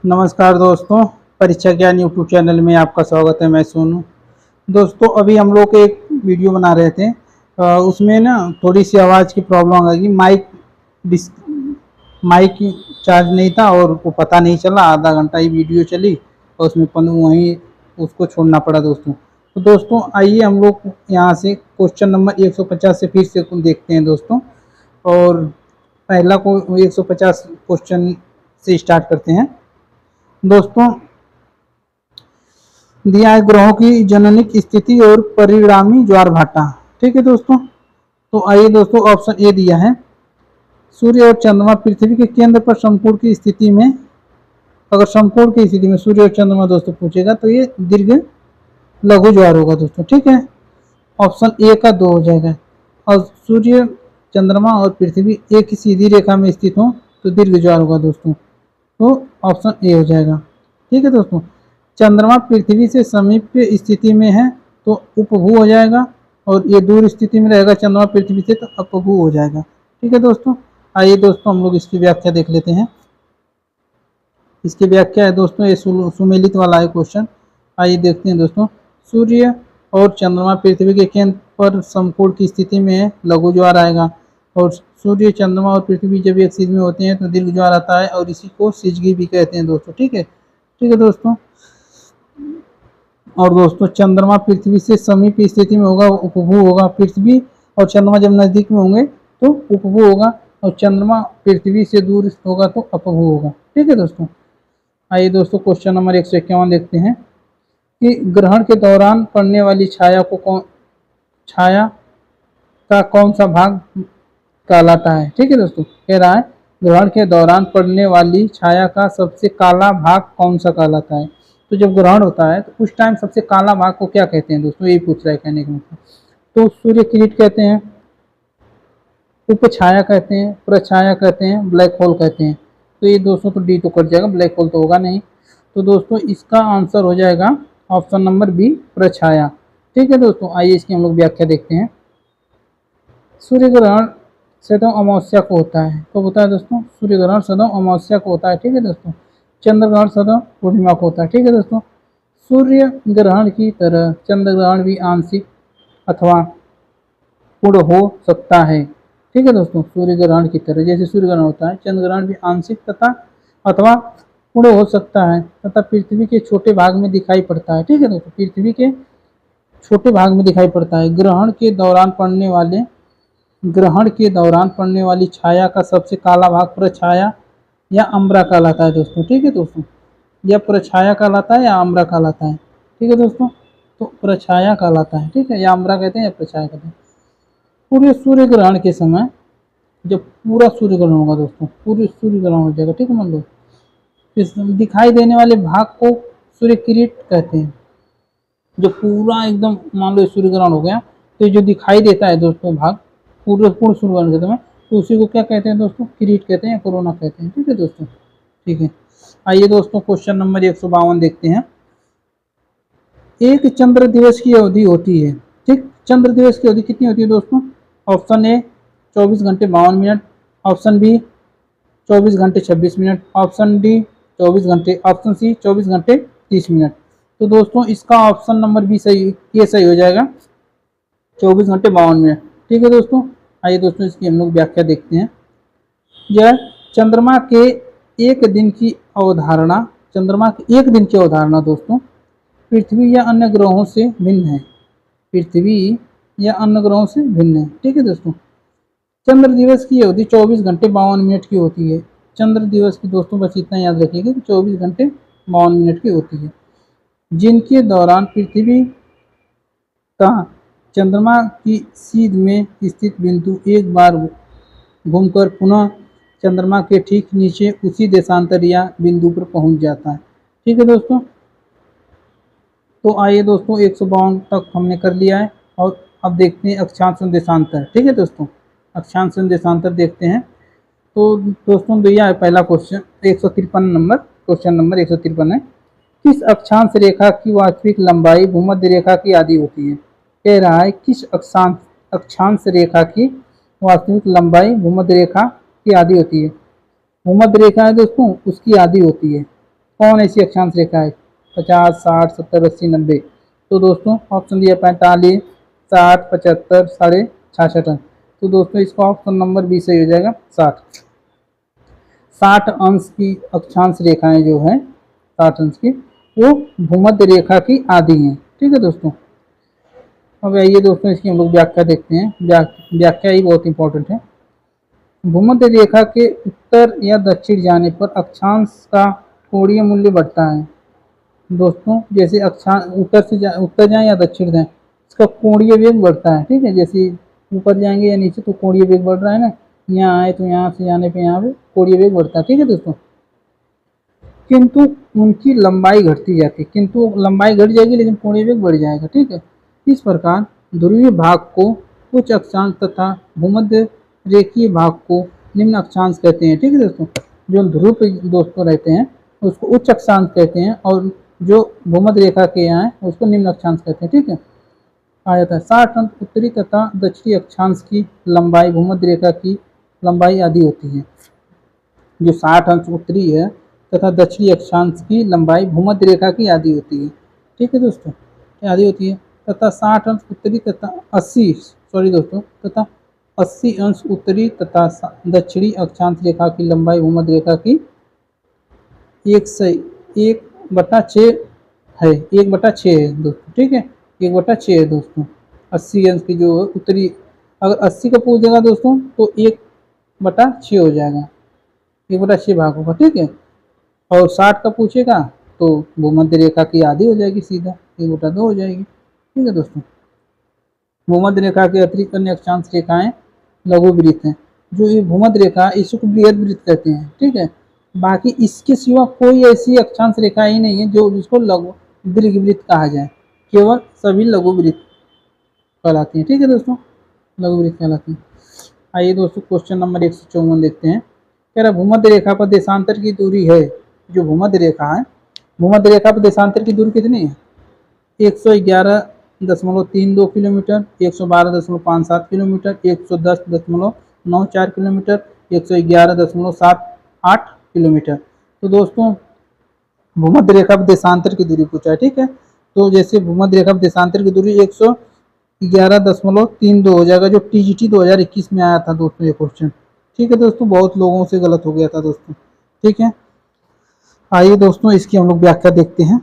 नमस्कार दोस्तों, परीक्षा ज्ञान यूट्यूब चैनल में आपका स्वागत है। मैं सोनू। दोस्तों अभी हम लोग एक वीडियो बना रहे थे, उसमें ना थोड़ी सी आवाज़ की प्रॉब्लम आ गई। माइक चार्ज नहीं था और वो पता नहीं चला, आधा घंटा ही वीडियो चली और उसमें वहीं उसको छोड़ना पड़ा दोस्तों। तो दोस्तों आइए हम लोग यहाँ से क्वेश्चन नंबर 150 से फिर से देखते हैं दोस्तों। और पहला को 150 क्वेश्चन से स्टार्ट करते हैं दोस्तों। दिया है ग्रहों की जननिक स्थिति और परिणामी ज्वार भाटा। ठीक है दोस्तों, तो आइए दोस्तों ऑप्शन ए दिया है, सूर्य और चंद्रमा पृथ्वी के केंद्र पर समकोण की स्थिति में, अगर समकोण की स्थिति में सूर्य और चंद्रमा दोस्तों पूछेगा तो ये दीर्घ लघु ज्वार होगा दोस्तों। ठीक है, ऑप्शन ए का 2 हो जाएगा। और सूर्य चंद्रमा और पृथ्वी एक ही सीधी रेखा में स्थित हो तो दीर्घ ज्वार होगा दोस्तों, तो ऑप्शन ए हो जाएगा। ठीक है दोस्तों, चंद्रमा पृथ्वी से समीप स्थिति में है तो उपभू हो जाएगा, और ये दूर स्थिति में रहेगा चंद्रमा पृथ्वी से तो अपभू हो जाएगा। ठीक है दोस्तों, आइए दोस्तों हम लोग इसकी व्याख्या देख लेते हैं। इसकी व्याख्या है दोस्तों, ये सुमेलित वाला है क्वेश्चन। आइए देखते हैं दोस्तों। सूर्य और चंद्रमा पृथ्वी के केंद्र पर समकोण की स्थिति में है, लघु ज्वार आएगा। और सूर्य चंद्रमा और पृथ्वी जब एक सीध में होते हैं तो दीर्घ ज्वार आता है, और इसी को सिजगी भी कहते हैं दोस्तों। ठीक है दोस्तों। और दोस्तों चंद्रमा पृथ्वी से समीप स्थिति में होगा, उपभू होगा। पृथ्वी और चंद्रमा जब नजदीक में होंगे तो उपभू होगा, और चंद्रमा पृथ्वी से दूर होगा तो अपभू होगा। ठीक है दोस्तों, आइए दोस्तों क्वेश्चन नंबर 151 देखते हैं कि ग्रहण के दौरान पड़ने वाली छाया का कौन सा भाग कहलाता है। ठीक है दोस्तों, कह रहा है ग्रहण के दौरान पड़ने वाली छाया का सबसे काला भाग कौन सा कहलाता है। तो जब ग्रहण होता है तो उस टाइम सबसे काला भाग को क्या कहते हैं दोस्तों, यही पूछ रहा है कहने का मतलब। तो सूर्य किरीट कहते हैं, उपछाया कहते हैं, प्रछाया कहते हैं, ब्लैक होल कहते हैं। तो ये दोस्तों तो डी तो कट जाएगा, ब्लैक होल तो होगा नहीं। तो दोस्तों इसका आंसर हो जाएगा ऑप्शन नंबर बी, प्रछाया। ठीक है दोस्तों, आइए इसकी हम लोग व्याख्या देखते हैं। सूर्य ग्रहण सदैव अमावस्या को होता है। कब होता है दोस्तों, सूर्य ग्रहण सदैव अमावस्या को होता है। ठीक है दोस्तों, चंद्र ग्रहण सदैव पूर्णिमा को होता है। ठीक है दोस्तों, सूर्य ग्रहण की तरह चंद्र ग्रहण भी आंशिक अथवा पूर्ण हो सकता है। ठीक है दोस्तों, सूर्य ग्रहण की तरह जैसे सूर्य ग्रहण होता है, चंद्र ग्रहण भी आंशिक तथा अथवा पूर्ण हो सकता है तथा पृथ्वी के छोटे भाग में दिखाई पड़ता है। ठीक है दोस्तों, पृथ्वी के छोटे भाग में दिखाई पड़ता है। ग्रहण के दौरान पड़ने वाली छाया का सबसे काला भाग प्रछाया या अम्बरा कहलाता है दोस्तों। ठीक है दोस्तों, या प्रछाया कहलाता है या अम्बरा कहलाता है। ठीक है दोस्तों, तो प्रछाया कहलाता है। ठीक है, या अम्बरा कहते हैं या प्रछाया कहते हैं। पूरे सूर्य ग्रहण के समय जब पूरा सूर्य ग्रहण होगा दोस्तों, पूरे सूर्य ग्रहण हो जाएगा। ठीक है, मान लो दिखाई देने वाले भाग को सूर्य किरीट कहते हैं। जो पूरा एकदम मान लो सूर्य ग्रहण हो गया तो जो दिखाई देता है दोस्तों भाग पूर्ण सूर्य ग्रहण के समय, तो उसी को क्या कहते हैं दोस्तों, किरीट कहते हैं या कोरोना कहते हैं। ठीक है दोस्तों, ठीक है। आइए दोस्तों क्वेश्चन नंबर 152 देखते हैं। एक चंद्र दिवस की अवधि होती है। ठीक, चंद्र दिवस की अवधि कितनी होती है दोस्तों, ऑप्शन ए 24 घंटे 52 मिनट, ऑप्शन बी 24 घंटे 26 मिनट, ऑप्शन डी 24 घंटे, ऑप्शन सी 24 घंटे 30 मिनट। तो दोस्तों इसका ऑप्शन नंबर बी सही, ये सही हो जाएगा, 24 घंटे 52 मिनट। ठीक है दोस्तों, आइए दोस्तों इसकी हम लोग व्याख्या देखते हैं। यह चंद्रमा के एक दिन की अवधारणा दोस्तों पृथ्वी या अन्य ग्रहों से भिन्न है। पृथ्वी या अन्य ग्रहों से भिन्न है। ठीक है दोस्तों, चंद्र दिवस की अवधि 24 घंटे 52 मिनट की होती है। चंद्र दिवस की दोस्तों बस इतना याद रखिएगा कि 24 घंटे 52 मिनट की होती है, जिनके दौरान पृथ्वी का चंद्रमा की सीध में स्थित बिंदु एक बार घूमकर पुनः चंद्रमा के ठीक नीचे उसी देशांतर या बिंदु पर पहुंच जाता है। ठीक है दोस्तों, तो आइए दोस्तों 152 तक हमने कर लिया है, और अब देखते हैं अक्षांश और देशांतर। ठीक है दोस्तों, अक्षांश और देशांतर देखते हैं। तो दोस्तों दिया है पहला क्वेश्चन 153 नंबर, क्वेश्चन नंबर 153 है, किस अक्षांश रेखा की वास्तविक लंबाई भूमध्य रेखा की आधी होती है। कह रहा है किस अक्षांश रेखा की वास्तविक लंबाई भूमध्य रेखा की आधी होती है। भूमध्य रेखा है दोस्तों, उसकी आधी होती है। कौन ऐसी अक्षांश रेखा है? 50, 60, 70, 80, 90। तो दोस्तों ऑप्शन दिया 45, 60, 75, 66.5। तो दोस्तों इसका ऑप्शन नंबर बी सही हो जाएगा 60। 60 अंश की अक्षांश रेखाएं जो है 60 अंश की, वो भूमध्य रेखा की आधी हैं। ठीक है दोस्तों। अब आइए दोस्तों इसकी हम लोग व्याख्या देखते हैं। व्याख्या ही बहुत इंपॉर्टेंट है। भूमध्य रेखा के उत्तर या दक्षिण जाने पर अक्षांश का कोणीय मूल्य बढ़ता है। दोस्तों जैसे अक्षांश उत्तर जाए या दक्षिण जाए, इसका कोणीय वेग बढ़ता है। ठीक है, जैसे ऊपर जाएंगे या नीचे तो कोणीय वेग बढ़ रहा है ना, यहाँ आए तो यहाँ से जाने पे यहाँ पे कोणीय वेग बढ़ता है। ठीक है दोस्तों। किंतु उनकी लंबाई घटती जाती है, किंतु लंबाई घट जाएगी लेकिन कोणीय वेग बढ़ जाएगा। ठीक है, इस प्रकार ध्रुवीय भाग को उच्च अक्षांश तथा भूमध्य रेखीय भाग को निम्न अक्षांश कहते हैं। ठीक है दोस्तों। जो ध्रुव पे दोस्तों रहते हैं उसको उच्च अक्षांश कहते हैं, और जो भूमध्य रेखा के यहाँ है उसको निम्न अक्षांश कहते हैं। ठीक है, आ जाता है 60 अंश उत्तरी तथा दक्षिणी अक्षांश की लंबाई भूमध्य रेखा की लंबाई आधी होती है। जो 60 अंश उत्तरी है तथा दक्षिणी अक्षांश की लंबाई भूमध्य रेखा की आधी होती है। ठीक है दोस्तों, आधी होती है। तथा 60 अंश उत्तरी तथा 80 तथा 80 अंश उत्तरी तथा दक्षिणी अक्षांश रेखा की लंबाई भूमध्य रेखा की 1/6 है। 1/6 है दोस्तों। ठीक है, 1/6 है दोस्तों। 80 अंश की जो उत्तरी, अगर 80 का पूछ देगा दोस्तों तो 1/6 हो जाएगा, 1/6 भाग होगा। ठीक है, और 60 का पूछेगा तो भूमध्य रेखा की आधी हो जाएगी, सीधा 1/2 हो जाएगी। ठीक है दोस्तों। भूमध्य रेखा के अतिरिक्त अन्य अक्षांश रेखाएं लघु वृत्त हैं। जो ये भूमध्य रेखा इसको बृहद वृत्त कहते हैं। ठीक है, बाकी इसके सिवा कोई ऐसी अक्षांश रेखा ही नहीं है जो जिसको लघु दीर्घ वृत्त कहा जाए, केवल सभी लघु वृत्त कहलाती है। ठीक है दोस्तों, लघु वृत्त कहलाती है। आइए दोस्तों क्वेश्चन नंबर 154 देखते हैं। कह रहा भूमध्य रेखा पर देशांतर की दूरी है, जो भूमध्य रेखा है, भूमध्य रेखा पर देशांतर की दूरी कितनी है? 111.32 किलोमीटर, 112.57 किलोमीटर, 110.94 किलोमीटर, 111.78 किलोमीटर। तो दोस्तों भूमध्य रेखा पर देशांतर की दूरी पूछा है। ठीक है, तो जैसे भूमध्य रेखा पर देशांतर की दूरी 111.32 हो जाएगा, जो TGT 2021 में आया था दोस्तों ये क्वेश्चन। ठीक है दोस्तों, बहुत लोगों से गलत हो गया था दोस्तों। ठीक है, आइए दोस्तों इसकी हम लोग व्याख्या देखते हैं।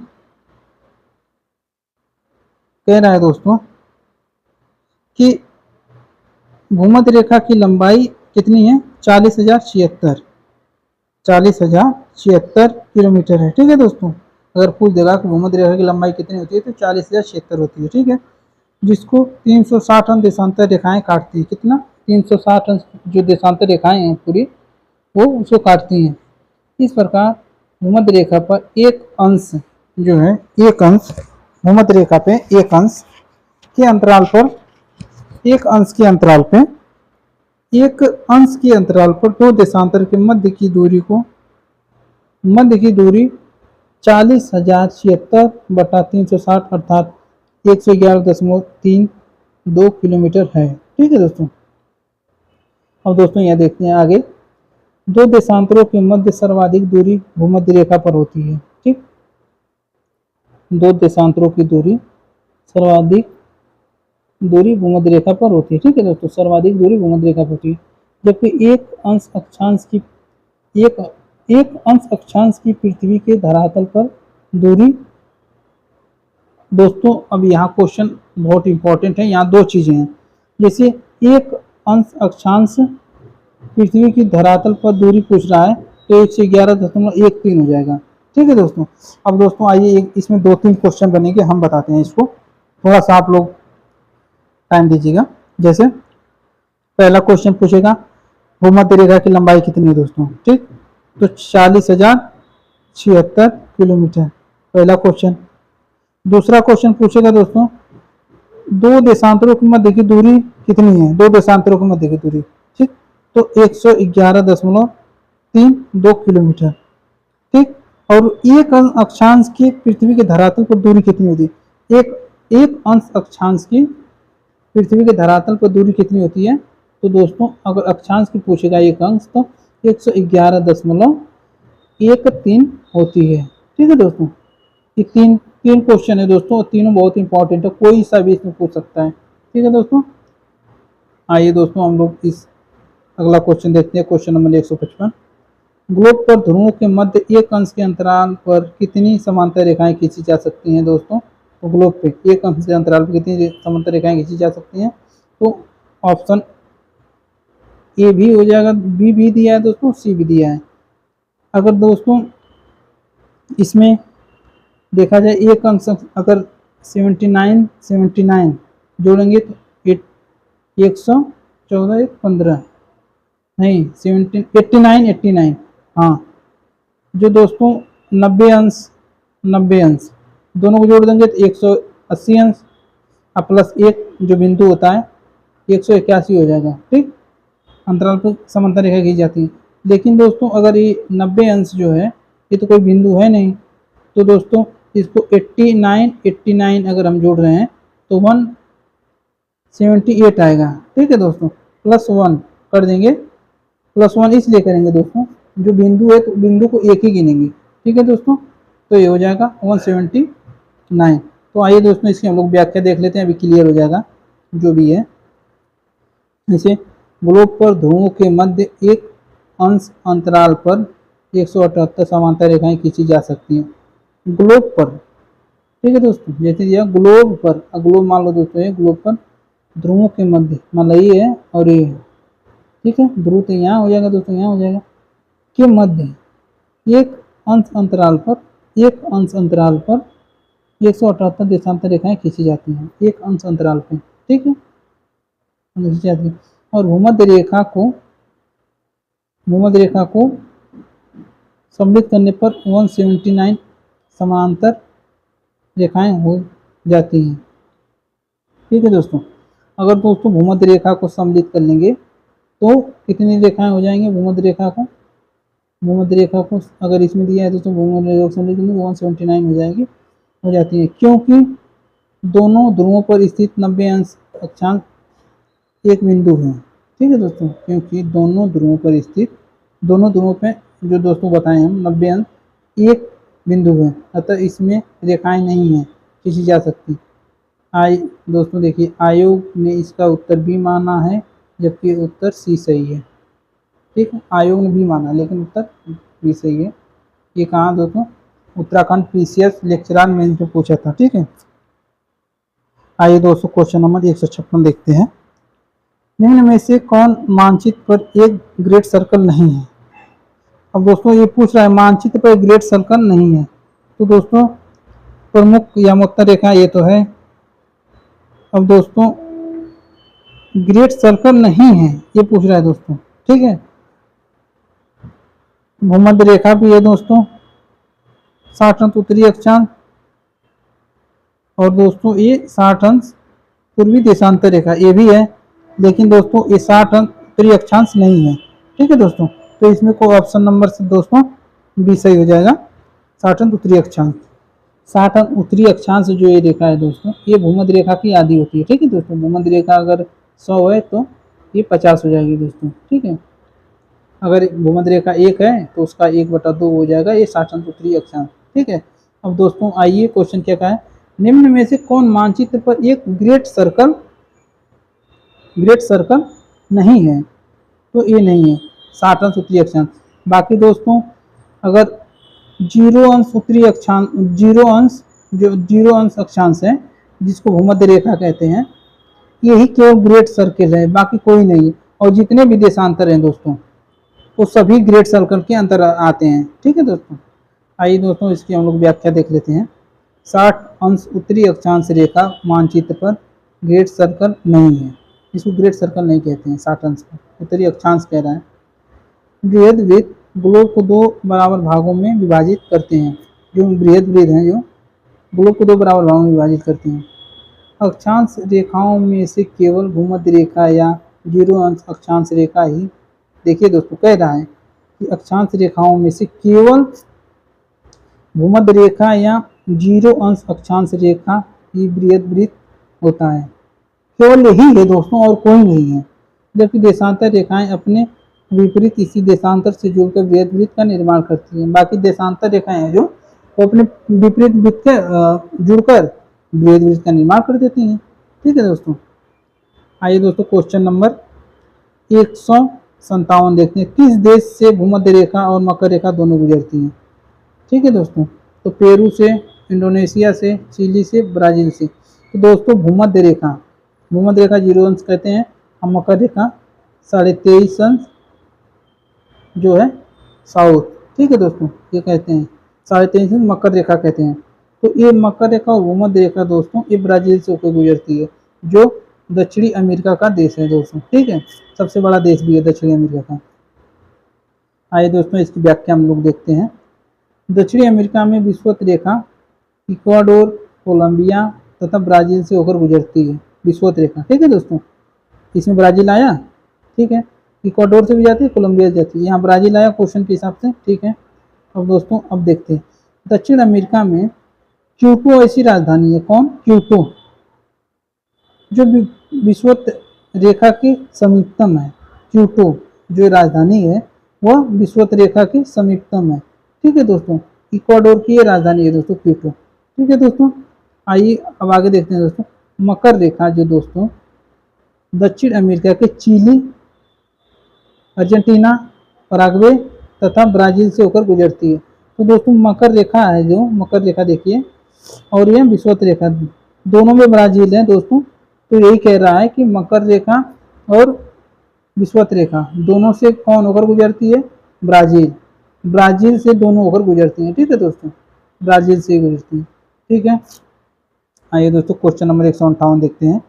कह रहा है दोस्तों कि भूमध्य रेखा की लंबाई कितनी है? 40,076 किलोमीटर है। ठीक है दोस्तों, अगर पूछ देगा कि भूमध्य रेखा की लंबाई कितनी होती है तो 40,076 होती है। ठीक है, जिसको 360 अंश देशांतर रेखाएं काटती है। कितना? 360 अंश जो देशांतर रेखाएं हैं पूरी, वो उसको काटती हैं। इस प्रकार भूमध्य रेखा पर एक अंश जो है, एक अंश भूमध्य रेखा पे एक अंश के अंतराल पर, एक अंश के अंतराल पे, एक अंश के अंतराल पर दो देशांतर के मध्य की दूरी को, मध्य की दूरी 40,076/360 अर्थात 111.32 किलोमीटर है। ठीक है दोस्तों। अब दोस्तों यहाँ देखते हैं आगे, दो देशांतरों के मध्य सर्वाधिक दूरी भूमध्य रेखा पर होती है। ठीक, दो देशांतरों की दूरी, सर्वाधिक दूरी भूमध्य रेखा पर होती है। ठीक है दोस्तों, सर्वाधिक दूरी भूमध्य रेखा पर होती है। जबकि एक अंश अक्षांश की पृथ्वी के धरातल पर दूरी। दोस्तों अब यहाँ क्वेश्चन बहुत इंपॉर्टेंट है, यहाँ दो चीजें हैं। जैसे एक अंश अक्षांश पृथ्वी की धरातल पर दूरी पूछ रहा है तो 111.13 हो जाएगा। ठीक है दोस्तों। अब दोस्तों आइए इसमें 2-3 क्वेश्चन बनेंगे, हम बताते हैं इसको, थोड़ा सा आप लोग टाइम दीजिएगा। जैसे पहला क्वेश्चन पूछेगा भूमध्य रेखा की लंबाई कितनी है दोस्तों। ठीक, तो 40,076 किलोमीटर पहला क्वेश्चन। दूसरा क्वेश्चन पूछेगा दोस्तों दो देशांतरों के मध्य की दूरी कितनी है, दो देशांतरों के मध्य की दूरी। ठीक, तो 111.32 किलोमीटर। ठीक, और एक अक्षांश की पृथ्वी के धरातल पर दूरी कितनी होती है? एक अंश अक्षांश की पृथ्वी के धरातल पर दूरी कितनी होती है? तो दोस्तों अगर अक्षांश की पूछेगा एक अंश तो 111.13 होती है। ठीक है दोस्तों, ये तीन तीन क्वेश्चन है दोस्तों, और तीनों बहुत इंपॉर्टेंट है, कोई सा भी इसमें पूछ सकता है। ठीक है दोस्तों, आइए दोस्तों हम लोग इस अगला क्वेश्चन देखते हैं, क्वेश्चन नंबर 155। ग्लोब पर ध्रुवों के मध्य एक अंश के अंतराल पर कितनी समांतर रेखाएं खींची जा सकती हैं दोस्तों? तो ग्लोब पे एक अंश के अंतराल पर कितनी समांतर रेखाएं खींची जा सकती हैं? तो ऑप्शन ए भी हो जाएगा, बी भी दिया है दोस्तों, सी भी दिया है। अगर दोस्तों इसमें देखा जाए एक अंश अगर 79 जोड़ेंगे तो 114 एक 15 नहीं 89 हाँ, जो दोस्तों 90 अंश दोनों को जोड़ देंगे तो 180 अंश और प्लस एक जो बिंदु होता है 181 हो जाएगा। ठीक, अंतराल पर समांतर रेखा खींची जाती है। लेकिन दोस्तों अगर ये 90 अंश जो है ये तो कोई बिंदु है नहीं, तो दोस्तों इसको 89 अगर हम जोड़ रहे हैं तो 178 आएगा। ठीक है दोस्तों, प्लस 1 कर देंगे, प्लस 1 इसलिए करेंगे दोस्तों जो बिंदु है तो बिंदु को एक ही गिनेंगे। ठीक है दोस्तों, तो ये हो जाएगा 179। तो आइए दोस्तों इसकी हम लोग व्याख्या देख लेते हैं, अभी क्लियर हो जाएगा जो भी है। जैसे ग्लोब पर ध्रुवों के मध्य एक अंश अंतराल पर 178 समांतर रेखाएं खींची जा सकती हैं ग्लोब पर। ठीक है दोस्तों, जैसे दिया ग्लोब पर, ग्लोब मान लो दोस्तों ये ग्लोब पर ध्रुवों के मध्य मान लो ये है और ये है। ठीक है, ध्रुव तो यहाँ हो जाएगा दोस्तों, यहाँ हो जाएगा के मध्य एक अंश अंतराल पर 178 देशांतर रेखाएं खींची जाती हैं एक अंश अंतराल पे। ठीक है, खींची जाती है और भूमध्य रेखा को सम्मिलित करने पर 179 समांतर रेखाएं हो जाती हैं। ठीक है दोस्तों, अगर दोस्तों भूमध्य रेखा को सम्मिलित कर लेंगे तो कितनी रेखाएं हो जाएंगी? भूमध्य रेखा को अगर इसमें दिया है दोस्तों भूमध्य रेखा को सम्मिलित करेंगे 179 हो जाती है, क्योंकि दोनों ध्रुवों पर स्थित 90 अंश अक्षांश एक बिंदु है। ठीक है दोस्तों, क्योंकि दोनों ध्रुवों पे जो दोस्तों बताए हम 90 अंश एक बिंदु है, अतः इसमें रेखाएं नहीं है खींची जा सकती। दोस्तों देखिए आयोग ने इसका उत्तर बी माना है, जबकि उत्तर सी सही है। ठीक है, आयोग ने बी माना लेकिन उत्तर बी सही है। ये कहाँ दोस्तों? उत्तराखंड पीसीएस लेक्चरार में जो पूछा था। ठीक है, आइए दोस्तों क्वेश्चन नंबर 156 देखते हैं। निम्न में से कौन मानचित्र पर एक ग्रेट सर्कल नहीं है? अब दोस्तों ये पूछ रहा है मानचित्र पर ग्रेट सर्कल नहीं है, तो दोस्तों प्रमुख या मुख्य रेखा ये तो है। अब दोस्तों ग्रेट सर्कल नहीं है ये पूछ रहा है दोस्तों। ठीक है, भूमध्य रेखा भी है दोस्तों, 60 अंश उत्तरी अक्षांश, और दोस्तों ये 60 अंश पूर्वी देशांतर रेखा ये भी है, लेकिन दोस्तों ये 60 अंश उत्तरी अक्षांश नहीं है। ठीक है दोस्तों, तो इसमें कोई ऑप्शन नंबर से दोस्तों बी सही हो जाएगा। 60 अंश उत्तरी अक्षांश, 60 अंश उत्तरी अक्षांश जो ये रेखा है दोस्तों ये भूमध्य रेखा की आधी होती है। ठीक है दोस्तों, भूमध्य रेखा अगर 100 है तो ये 50 हो जाएगी दोस्तों। ठीक है, अगर भूमध्य रेखा 1 है तो उसका 1/2 हो जाएगा ये 60 अंश उत्तरी अक्षांश। ठीक है, अब दोस्तों आइए क्वेश्चन क्या कहा है, निम्न में से कौन मानचित्र पर एक ग्रेट सर्कल नहीं है? तो ये नहीं है 60 अंश उत्तरी अक्षांश। बाकी दोस्तों अगर 0 अंश उत्तरी अक्षांश, 0 अंश अक्षांश है जिसको भूमध्य रेखा कहते हैं, यही केवल ग्रेट सर्कल है, बाकी कोई नहीं है। और जितने भी देशांतर हैं दोस्तों वो सभी ग्रेट सर्कल के अंतर आते हैं। ठीक है दोस्तों, आइए दोस्तों इसकी हम लोग व्याख्या देख लेते हैं। 60 अंश उत्तरी अक्षांश रेखा मानचित्र पर ग्रेट सर्कल नहीं है, इसको ग्रेट सर्कल नहीं कहते हैं। 60 अंश पर उत्तरी अक्षांश कह रहा है। बृहद वृत्त ग्लोब को 2 बराबर भागों में विभाजित करते हैं, जो बृहद वृत्त हैं जो ग्लोब को 2 बराबर भागों में विभाजित करते हैं। अक्षांश रेखाओं में से केवल भूमध्य रेखा या 0 अंश अक्षांश रेखा ही, देखिए दोस्तों कह रहा है कि अक्षांश रेखाओं में से केवल भूमध्य रेखा या 0 अंश अक्षांश रेखा ही बृहद वृत्त होता है, केवल यही है दोस्तों और कोई नहीं है। जबकि देशांतर रेखाएं अपने विपरीत इसी देशांतर से जुड़कर बृहद वृत्त का निर्माण करती हैं। बाकी देशांतर रेखाएं हैं जो वो अपने विपरीत वृत्त के जुड़कर बृहद वृत्त का निर्माण कर देती हैं। ठीक है दोस्तों, आइए दोस्तों क्वेश्चन नंबर 157 देखते हैं। किस देश से भूमध्य रेखा और मकर रेखा दोनों गुजरती हैं? ठीक है दोस्तों, तो पेरू से, इंडोनेशिया से, चिली से, ब्राजील से। तो दोस्तों भूमध्य रेखा 0 अंश कहते हैं, और मकर रेखा 23.5 अंश जो है साउथ। ठीक है दोस्तों, ये कहते हैं 23.5 अंश मकर रेखा कहते हैं। तो ये मकर रेखा और भूमध्य रेखा दोस्तों ये ब्राजील से होकर गुजरती है, जो दक्षिणी अमेरिका का देश है दोस्तों। ठीक है, सबसे बड़ा देश भी है दक्षिणी अमेरिका का। आइए दोस्तों इसकी व्याख्या हम लोग देखते हैं। दक्षिणी अमेरिका में विषुवत रेखा इक्वाडोर, कोलंबिया तथा ब्राजील से होकर गुजरती है, विषुवत रेखा। ठीक है दोस्तों, इसमें ब्राजील आया। ठीक है, इक्वाडोर से भी जाती है, कोलंबिया से जाती है, यहाँ ब्राजील आया क्वेश्चन के हिसाब से। ठीक है, अब दोस्तों अब देखते हैं दक्षिण अमेरिका में क्यूटो ऐसी राजधानी है। कौन? क्यूटो, जो विषुवत रेखा के समीपतम है। क्यूटो जो राजधानी है वह विषुवत रेखा के समीपतम है। ठीक है दोस्तों, इक्वाडोर की ये राजधानी है दोस्तों क्यूटो। ठीक है दोस्तों, आइए अब आगे देखते हैं दोस्तों। मकर रेखा जो दोस्तों दक्षिण अमेरिका के चिली, अर्जेंटीना, पराग्वे तथा ब्राजील से होकर गुजरती है। तो दोस्तों मकर रेखा है, जो मकर रेखा देखिए, और यह विषुवत रेखा, दोनों में ब्राजील है दोस्तों। तो यही कह रहा है कि मकर रेखा और विषुवत रेखा दोनों से कौन होकर गुजरती है? ब्राजील। ब्राजील से दोनों होकर गुजरती है। ठीक है दोस्तों, ब्राजील से गुजरती है। ठीक है, आइए दोस्तों क्वेश्चन नंबर 158 देखते हैं।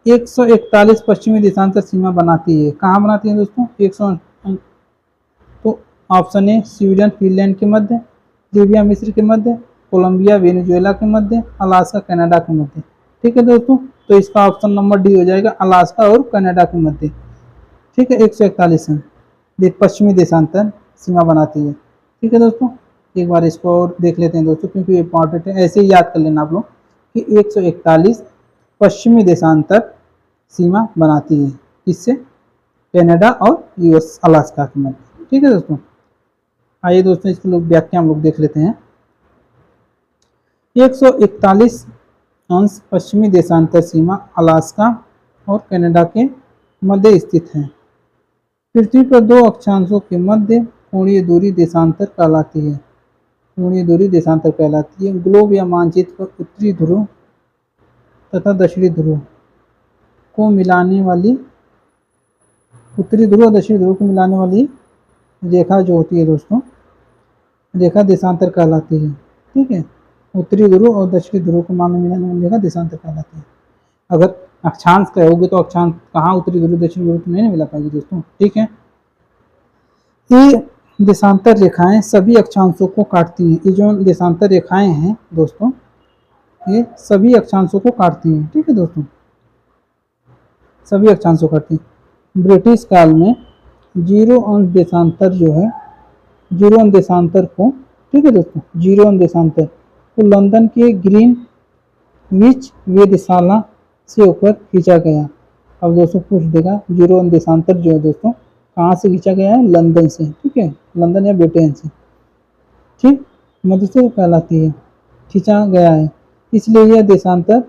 141 पश्चिमी देशांतर सीमा बनाती है। कहाँ बनाती है दोस्तों? 100। तो ऑप्शन ए स्वीडन फिनलैंड के मध्य, लीबिया मिस्र के मध्य, कोलंबिया वेनेजुएला के मध्य, अलास्का कनाडा के मध्य। ठीक है दोस्तों, तो इसका ऑप्शन नंबर डी हो जाएगा, अलास्का और कनाडा के मध्य। ठीक है, 141 है पश्चिमी देशांतर सीमा बनाती है। ठीक है दोस्तों, एक बार इसको और देख लेते हैं दोस्तों, क्योंकि इंपॉर्टेंट है, ऐसे ही याद कर लेना आप लोग कि 141 पश्चिमी देशांतर सीमा बनाती है, इससे कनाडा और यूएस अलास्का के मध्य। ठीक है दोस्तों, आइए दोस्तों इसकी लोग व्याख्या हम लोग देख लेते हैं। 141 अंश पश्चिमी देशांतर सीमा अलास्का और कनाडा के मध्य स्थित है। पृथ्वी पर दो अक्षांशों के मध्य कोणीय दूरी देशांतर कहलाती है। कोणीय दूरी देशांतर कहलाती है। ग्लोब या मानचित्र पर उत्तरी ध्रुव तथा दक्षिणी ध्रुव को मिलाने वाली, उत्तरी ध्रुव और दक्षिणी ध्रुव को मिलाने वाली रेखा जो होती है दोस्तों, रेखा देशांतर कहलाती है। ठीक है, उत्तरी ध्रुव और दक्षिणी ध्रुव को मिलाने वाली रेखा देशांतर कहलाती है। अगर अक्षांश कहोगे तो अक्षांश कहाँ उत्तरी ध्रुव दक्षिणी ध्रुव तो नहीं मिला पाएगी दोस्तों। ठीक है, ये देशांतर रेखाएं सभी अक्षांशों को काटती हैं। ये जो देशांतर रेखाएं हैं दोस्तों, ये सभी अक्षांशों को काटती हैं। ठीक है दोस्तों, सभी अक्षांशों को काटती हैं। ब्रिटिश काल में 0 अंश देशांतर जो है, 0 अंश देशांतर को, ठीक है दोस्तों, 0 अंश देशांतर को लंदन के ग्रीनविच वेधशाला से होकर खींचा गया। अब दोस्तों पूछ देगा 0 अंश देशांतर जो है दोस्तों कहाँ से खींचा गया है? लंदन से। ठीक है, लंदन या ब्रिटेन से। ठीक, मध्य से कहलाती है, खींचा गया है, इसलिए यह देशांतर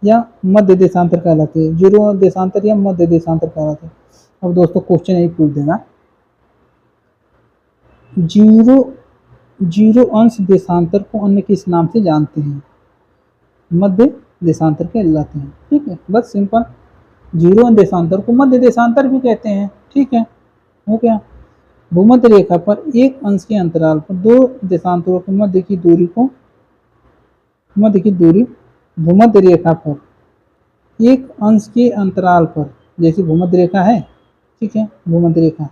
या मध्य देशांतर कहलाती है। 0 अंश देशांतर या मध्य देशांतर कहलाती है। अब दोस्तों क्वेश्चन यही पूछ देगा, 0 अंश देशांतर को अन्य किस नाम से जानते हैं? मध्य देशांतर कहलाते हैं। ठीक है, बस सिंपल, 0 अंश देशांतर को मध्य देशांतर भी कहते हैं। ठीक है, हो गया। भूमध्य रेखा पर 1 अंश के अंतराल पर 2 देशांतरों के मध्य की दूरी भूमध्य रेखा पर 1 अंश के अंतराल पर, जैसे भूमध्य रेखा है, ठीक है, भूमध्य रेखा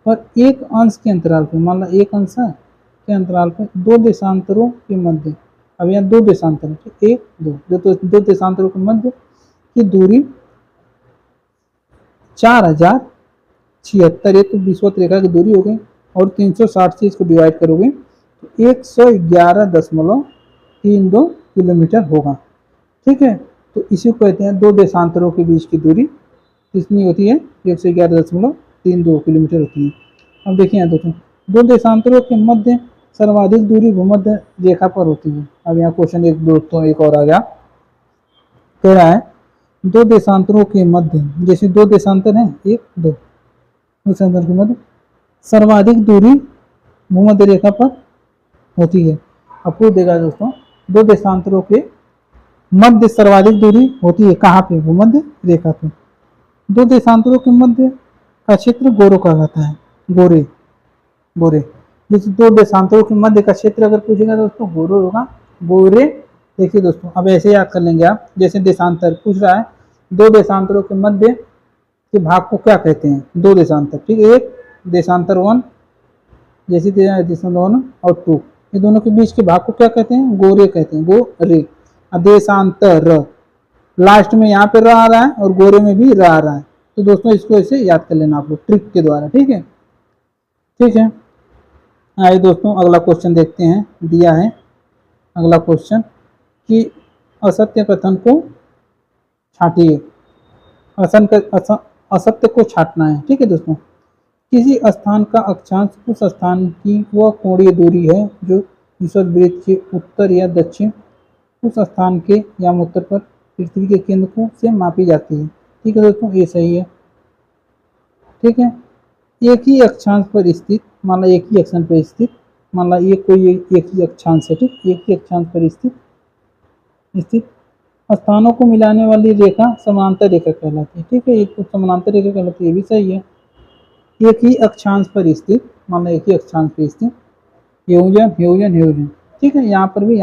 पर 1 अंश के अंतराल पर, मान लो 1 अंश के अंतराल पर 2 देशांतरों के मध्य, अब यहाँ 2 देशांतर, 1 2 देशांतरों के मध्य की दूरी 4076, ये तो विषुवत रेखा की दूरी हो गई, और 360 से इसको डिवाइड करोगे तो 111.32 किलोमीटर होगा। ठीक है, तो इसी को कहते हैं 2 देशांतरों के बीच की दूरी कितनी होती है? 111.32 किलोमीटर होती है। अब देखिए यहाँ दोस्तों, 2 देशांतरों के मध्य सर्वाधिक दूरी भूमध्य रेखा पर होती है। अब यहाँ क्वेश्चन एक दोस्तों एक और आ गया, कह रहा है दो देशांतरों के मध्य, जैसे दो देशांतर हैं एक दो देशांतर के मध्य सर्वाधिक दूरी भूमध्य रेखा पर होती है। आपको देगा दोस्तों, दो देशांतरों के मध्य सर्वाधिक दूरी होती है कहाँ पे? भूमध्य रेखा पे। दो देशांतरों के मध्य का क्षेत्र गोरो कहलाता है। गोरे गोरे जैसे दो देशांतरों के मध्य का क्षेत्र अगर पूछेगा दोस्तों गोरो होगा, गोरे। देखिए दोस्तों अब ऐसे याद कर लेंगे आप, जैसे देशांतर पूछ रहा है, दो देशांतरों के मध्य के भाग को क्या कहते हैं? दो देशांतर, ठीक है। एक देशांतर 1 जैसे देशांतर 1 और 2, ये दोनों के बीच के भाग को क्या कहते हैं? गोरे कहते हैं, गोरे। देशांतर लास्ट में यहाँ पे र आ रहा है और गोरे में भी र आ रहा है, तो दोस्तों इसको ऐसे याद कर लेना आप लोग ट्रिक के द्वारा, ठीक है। ठीक है, आइए दोस्तों अगला क्वेश्चन देखते हैं। दिया है अगला क्वेश्चन कि असत्य कथन को छांटिए। असत्य को छांटना है, ठीक है दोस्तों। किसी स्थान का अक्षांश उस स्थान की वह कोणीय दूरी है जो विषुववृत्त के उत्तर या दक्षिण उस स्थान के यामोत्तर पर पृथ्वी के केंद्र को से मापी जाती है, ठीक है दोस्तों, ये सही है। ठीक है, एक ही अक्षांश पर स्थित, मान लो एक ही अक्षांश पर स्थित, मान लो ये कोई एक ही अक्षांश है, ठीक, एक ही अक्षांश पर स्थित स्थानों को मिलाने वाली रेखा समानांतर रेखा कहलाती है, ठीक है, एक समानांतर रेखा कहलाती है, ये भी सही है। एक ही अक्षांश पर स्थित, मान लो एक ही अक्षांश पर स्थित, ह्यूजन, ठीक है, यहाँ पर भी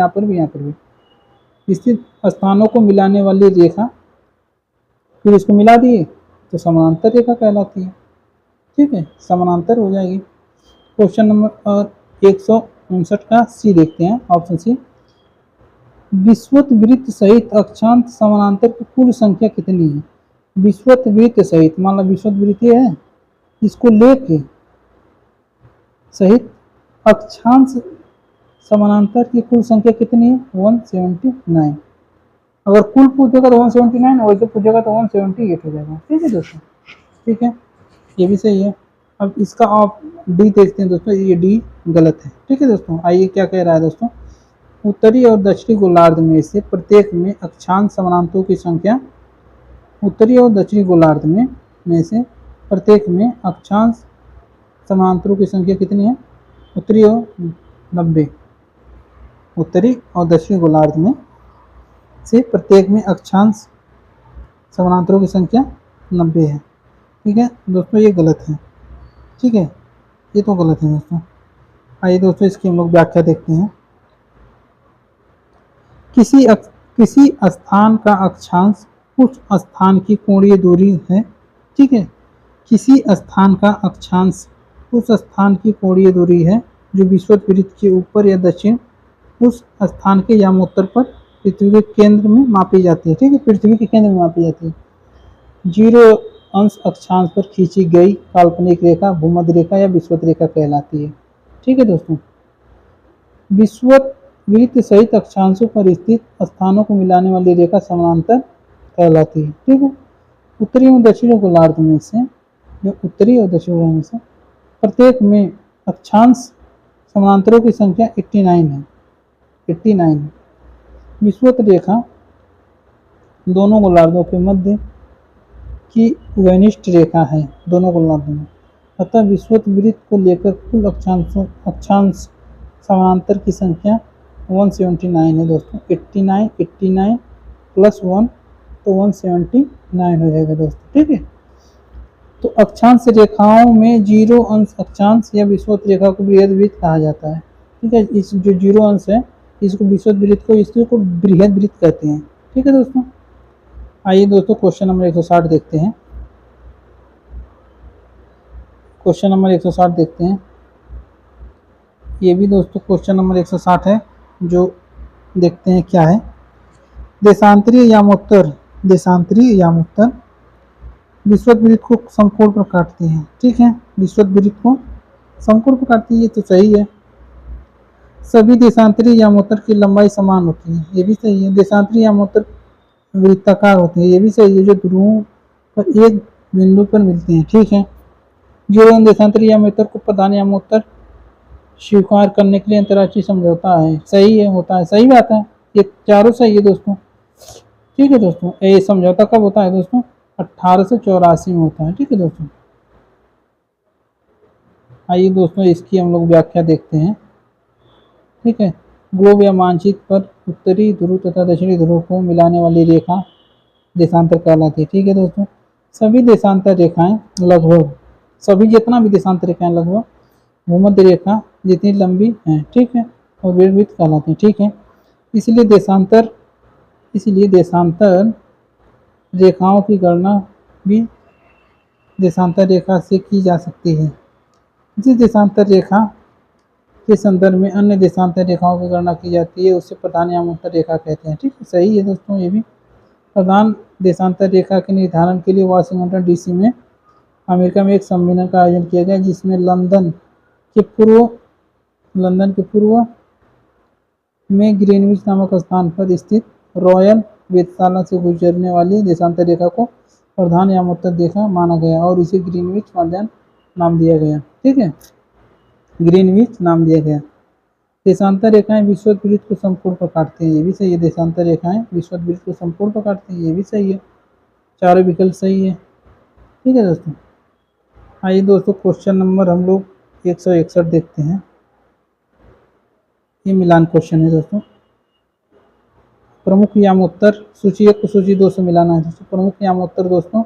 स्थित स्थानों को मिलाने वाली रेखा, फिर इसको मिला दिए तो समानांतर रेखा कहलाती है, ठीक है, समानांतर हो जाएगी। क्वेश्चन नंबर 159 का सी देखते हैं, ऑप्शन सी। विषुववृत्त सहित अक्षांश समानांतर की कुल संख्या कितनी है? विषुववृत्त सहित, मान लो विषुववृत्त है, इसको लेके सहित अक्षांश समानांतर की कुल संख्या कितनी है? 179। अगर कुल पूछेगा तो 179, और वैसे पूछेगा तो 178 हो जाएगा, ठीक है दोस्तों, ठीक है, ये भी सही है। अब इसका आप डी देखते हैं दोस्तों, ये डी गलत है, ठीक है दोस्तों। आइए क्या कह रहा है दोस्तों, उत्तरी और दक्षिणी गोलार्ध में से प्रत्येक में अक्षांश समानांतरों की संख्या, उत्तरी और दक्षिणी गोलार्ध में से प्रत्येक में अक्षांश समानांतरों की संख्या कितनी है? उत्तरी और 90, उत्तरी और दक्षिणी गोलार्ध में से प्रत्येक में अक्षांश समानांतरों की संख्या 90 है, ठीक है दोस्तों, ये गलत है, ठीक है, ये तो गलत है दोस्तों। आइए दोस्तों इसकी हम लोग व्याख्या देखते हैं। किसी स्थान का अक्षांश उस स्थान की कोणीय दूरी है, ठीक है, किसी स्थान का अक्षांश उस स्थान की कोणीय दूरी है जो विषुववृत्त के ऊपर या दक्षिण उस स्थान के यामोत्तर पर पृथ्वी के केंद्र में मापी जाती है, ठीक है, पृथ्वी के केंद्र में मापी जाती है। 0 अंश अक्षांश पर खींची गई काल्पनिक रेखा भूमध्य रेखा या विषुववृत्त रेखा कहलाती है, ठीक है दोस्तों। विषुववृत्त सहित अक्षांशों पर स्थित स्थानों को मिलाने वाली रेखा समानांतर कहलाती है, ठीक है। उत्तरी और दक्षिणी गोलार्ध में से, जो उत्तरी और दक्षिणी गोलार्ध में से प्रत्येक में अक्षांश समानांतरों की संख्या 89 है, 89। विषुववृत्त रेखा दोनों गोलार्धों के मध्य की घनिष्ठ रेखा है, दोनों गोलार्धों में, अतः विषुववृत्त को लेकर कुल अक्षांश समानांतर की संख्या 179 है दोस्तों। 89 प्लस 1 तो 179 हो जाएगा दोस्तों, ठीक है। तो अक्षांश रेखाओं में 0 अंश अक्षांश या विषुववृत्त रेखा को बृहद्वृत्त कहा जाता है, ठीक है। इस जो 0 अंश है इसको विषुववृत्त को, इसको बृहद्वृत्त कहते हैं, ठीक है दोस्तों। आइए दोस्तों क्वेश्चन नंबर 160 देखते हैं। क्वेश्चन नंबर 160 देखते हैं, ये भी दोस्तों क्वेश्चन नंबर 160 है, जो देखते हैं क्या है। देशांतरीय यामोत्तर विषुववृत्त को समकोण पर काटते हैं, ठीक है, विषुववृत्त को समकोण पर काटती है, ये तो सही है। सभी देशांतरीय यामोत्तर की लंबाई समान होती है, ये भी सही है। देशांतरीय यामोत्तर वृत्ताकार होते हैं, ये भी सही है, जो ध्रुवों पर एक बिंदु पर मिलते हैं, ठीक है। 0 देशांतरीय यामोत्तर को प्रधान यामोत्तर स्वीकार करने के लिए अंतर्राष्ट्रीय समझौता है। सही है, होता है, सही बात है, ये चारों सही है दोस्तों। ठीक है दोस्तों, ये समझौता कब होता है दोस्तों? 1884 में होता है। ठीक है दोस्तों, आइए दोस्तों इसकी हम लोग व्याख्या देखते हैं। ठीक है, ग्लोब या मानचित्र पर उत्तरी ध्रुव तथा दक्षिणी ध्रुव को मिलाने वाली रेखा देशांतर कहलाती है। ठीक है दोस्तों, सभी देशांतर रेखाएं लगभग, सभी जितना भी देशांतर रेखाएं लगभग भूमध्य रेखा जितनी लंबी है, ठीक है, और दीर्घवृत्त कहलाते हैं। ठीक है, इसलिए देशांतर रेखाओं की गणना भी देशांतर रेखा से की जा सकती है। जिस देशांतर रेखा के संदर्भ में अन्य देशांतर रेखाओं की गणना की जाती है उसे प्रधान यामोत्तर रेखा कहते हैं। ठीक है, सही है दोस्तों, ये भी। प्रधान देशांतर रेखा के निर्धारण के लिए वाशिंगटन डीसी में अमेरिका में एक सम्मेलन का आयोजन किया गया, जिसमें लंदन के पूर्व में ग्रीनविच नामक स्थान पर स्थित रॉयल वेधशाला से गुजरने वाली देशांतर रेखा को प्रधान यामोत्तर रेखा माना गया और इसे ग्रीनविच माध्यान्ह नाम दिया गया। ठीक है, ग्रीनविच नाम दिया गया। देशांतर रेखाएं विषुवत-वृत्त को समकोण पर काटती हैं, ये भी सही है। देशांतर रेखाएं विषुवत-वृत्त को समकोण पर काटती हैं, ये भी सही है। चारों विकल्प सही है। ठीक है दोस्तों, आइए दोस्तों क्वेश्चन नंबर हम लोग 161 देखते हैं। ये मिलान क्वेश्चन है दोस्तों। प्रमुख यामोत्तर सूची 1 को सूची 2 से मिलाना है दोस्तों। प्रमुख यामोत्तर दोस्तों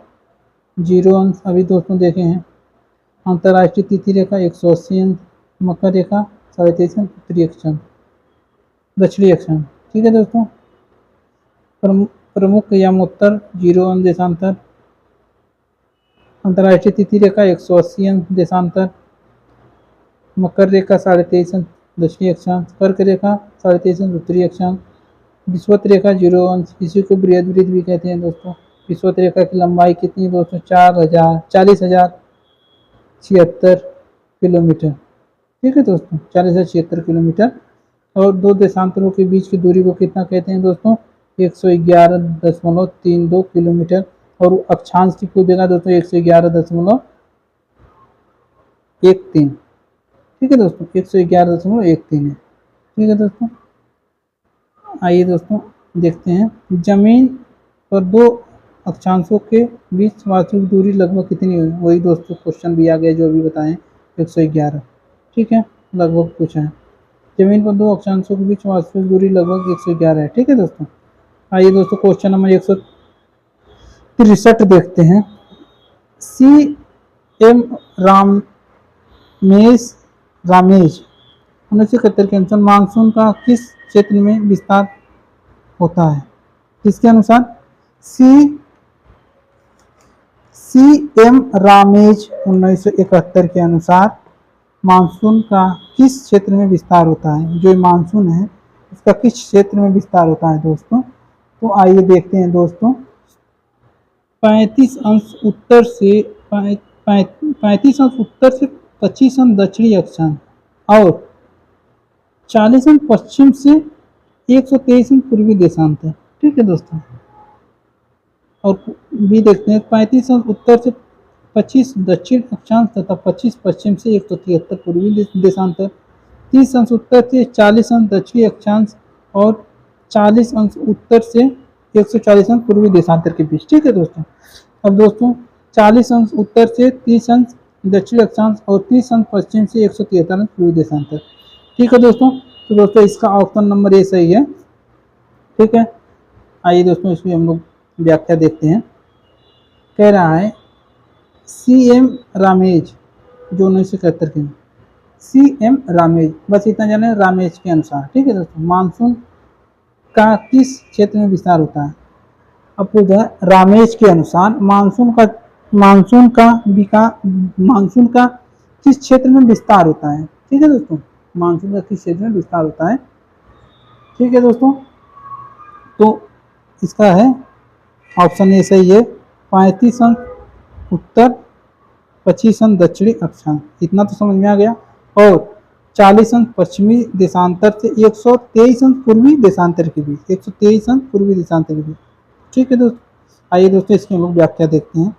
0 अंश अभी दोस्तों देखे हैं। अंतर्राष्ट्रीय तिथि रेखा 180 अंश, मकर रेखा 23.5 अंश, उत्तरी अक्षांश, दक्षिणी अक्षांश। ठीक है दोस्तों, प्रमुख यामोत्तर 0 अंश देशांतर, अंतर्राष्ट्रीय तिथि रेखा 180 अंश देशांतर, मकर रेखा 23.5 अंश दक्षिणी अक्षांश, कर्क रेखा 23.5 अंश उत्तरी अक्षांश, विषुवत रेखा 0 अंश, इसी को बृहद्वृत्त भी कहते हैं दोस्तों। विषुवत रेखा की लंबाई कितनी दोस्तों? 40,076 किलोमीटर। ठीक है दोस्तों, 40,076 किलोमीटर। और दो देशांतरों के बीच की दूरी को कितना कहते हैं दोस्तों? 111.32 किलोमीटर। और अक्षांश की कुल जगह दोस्तों 111.13। ठीक है दोस्तों, 111.13 है। ठीक है दोस्तों, आइए दोस्तों देखते हैं जमीन पर दो अक्षांशों के बीच वास्तविक दूरी लगभग कितनी है। वही दोस्तों क्वेश्चन भी आ गया जो अभी बताएं, 111। ठीक है, लगभग पूछा है। जमीन पर दो अक्षांशों के बीच वास्तविक दूरी लगभग 111 है। ठीक है दोस्तों, आइए दोस्तों क्वेश्चन नंबर 163 देखते हैं। CM रामेज 1971 के अनुसार मानसून का किस क्षेत्र में विस्तार होता है? किसके अनुसार? CM रामेज 1971 के अनुसार मानसून का किस क्षेत्र में विस्तार होता है? जो मानसून है उसका किस क्षेत्र में विस्तार होता है दोस्तों? तो आइए देखते हैं दोस्तों। 35 अंश उत्तर से 25 अंश दक्षिणी अक्षांश और 40 अंश पश्चिम से 123 अंश पूर्वी देशांतर। ठीक है दोस्तों, और भी देखते हैं 35 अंश उत्तर से 25 दक्षिण अक्षांश तथा 25 पश्चिम से 173 पूर्वी देशांतर, 30 अंश उत्तर से 40 अंश दक्षिणी अक्षांश और 40 अंश उत्तर से 140 अंश पूर्वी देशांतर के बीच। ठीक है दोस्तों, अब दोस्तों 40 अंश उत्तर से 30 अंश दक्षिण अक्षांश और 30 अंश पश्चिम से 173 अंश पूर्वी देशांतर। ठीक है दोस्तों, तो दोस्तों इसका ऑप्शन नंबर ए सही है। ठीक है, आइए दोस्तों इसमें हम लोग व्याख्या देखते हैं। कह रहा है CM रामेज जो 1971 के, CM रामेज, बस इतना जाने रामेज के अनुसार। ठीक है दोस्तों, मानसून का किस क्षेत्र में विस्तार होता है? अब पूछा है रामेज के अनुसार मानसून का किस क्षेत्र में विस्तार होता है? ठीक है दोस्तों, मानसून का किस क्षेत्र में विस्तार होता है? ठीक है दोस्तों, तो इसका है ऑप्शन ए सही है। 35 अंश उत्तर, 25 अंश दक्षिणी अक्षांश, इतना तो समझ में आ गया। और 40 अंश पश्चिमी देशांतर से 123 अंश पूर्वी देशांतर के बीच, 123 अंश पूर्वी देशांतर के बीच। ठीक है दोस्तों, आइए दोस्तों इसकी हम लोग व्याख्या देखते हैं।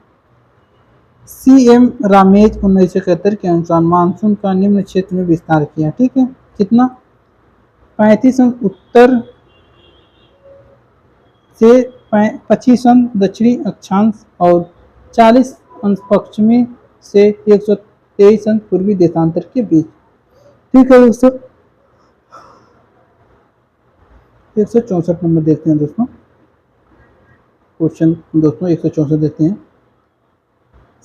CM रामेज 1971 के अनुसार मानसून का निम्न क्षेत्र में विस्तार किया। ठीक है, कितना 35 अंश उत्तर से 25 अंश दक्षिणी अक्षांश और 40 अंश पश्चिमी से 123 अंश पूर्वी देशांतर के बीच। ठीक है दोस्तों, 164 नंबर देखते हैं दोस्तों, क्वेश्चन दोस्तों 164 देखते हैं।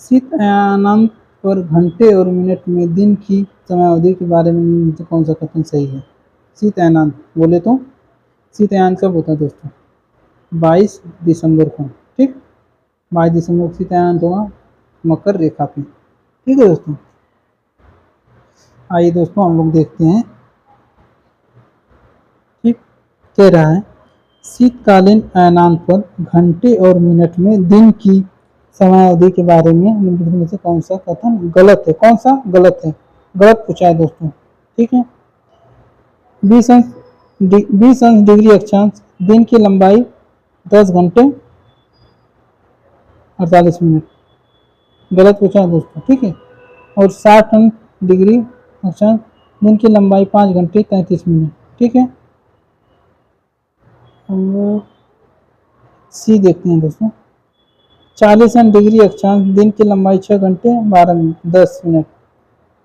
शीत अयनांक पर घंटे और मिनट में दिन की समयावधि के बारे में कौन सा कथन सही है? शीत अयनांक बोले तो शीत अयनांक कब होता है दोस्तों? 22 दिसंबर को। ठीक, 22 दिसंबर को शीत अयनांक होगा मकर रेखा पे। ठीक है दोस्तों, आइए दोस्तों हम लोग देखते हैं। ठीक, कह रहा है शीतकालीन अयनांक पर घंटे और मिनट में दिन की समयावधि के बारे में निम्नलिखित में से कौन सा कथन गलत है? कौन सा गलत है? गलत पूछा है दोस्तों। ठीक है, 20 अंश डिग्री अक्षांश दिन की लंबाई 10 घंटे 48 मिनट, गलत पूछा है दोस्तों। ठीक है, और 60 अंश डिग्री अक्षांश दिन की लंबाई 5 घंटे 33 मिनट। ठीक है, हम सी देखते हैं दोस्तों। 40 अंश डिग्री अक्षांश दिन की लंबाई 6 घंटे 12 मिनट 10 मिनट।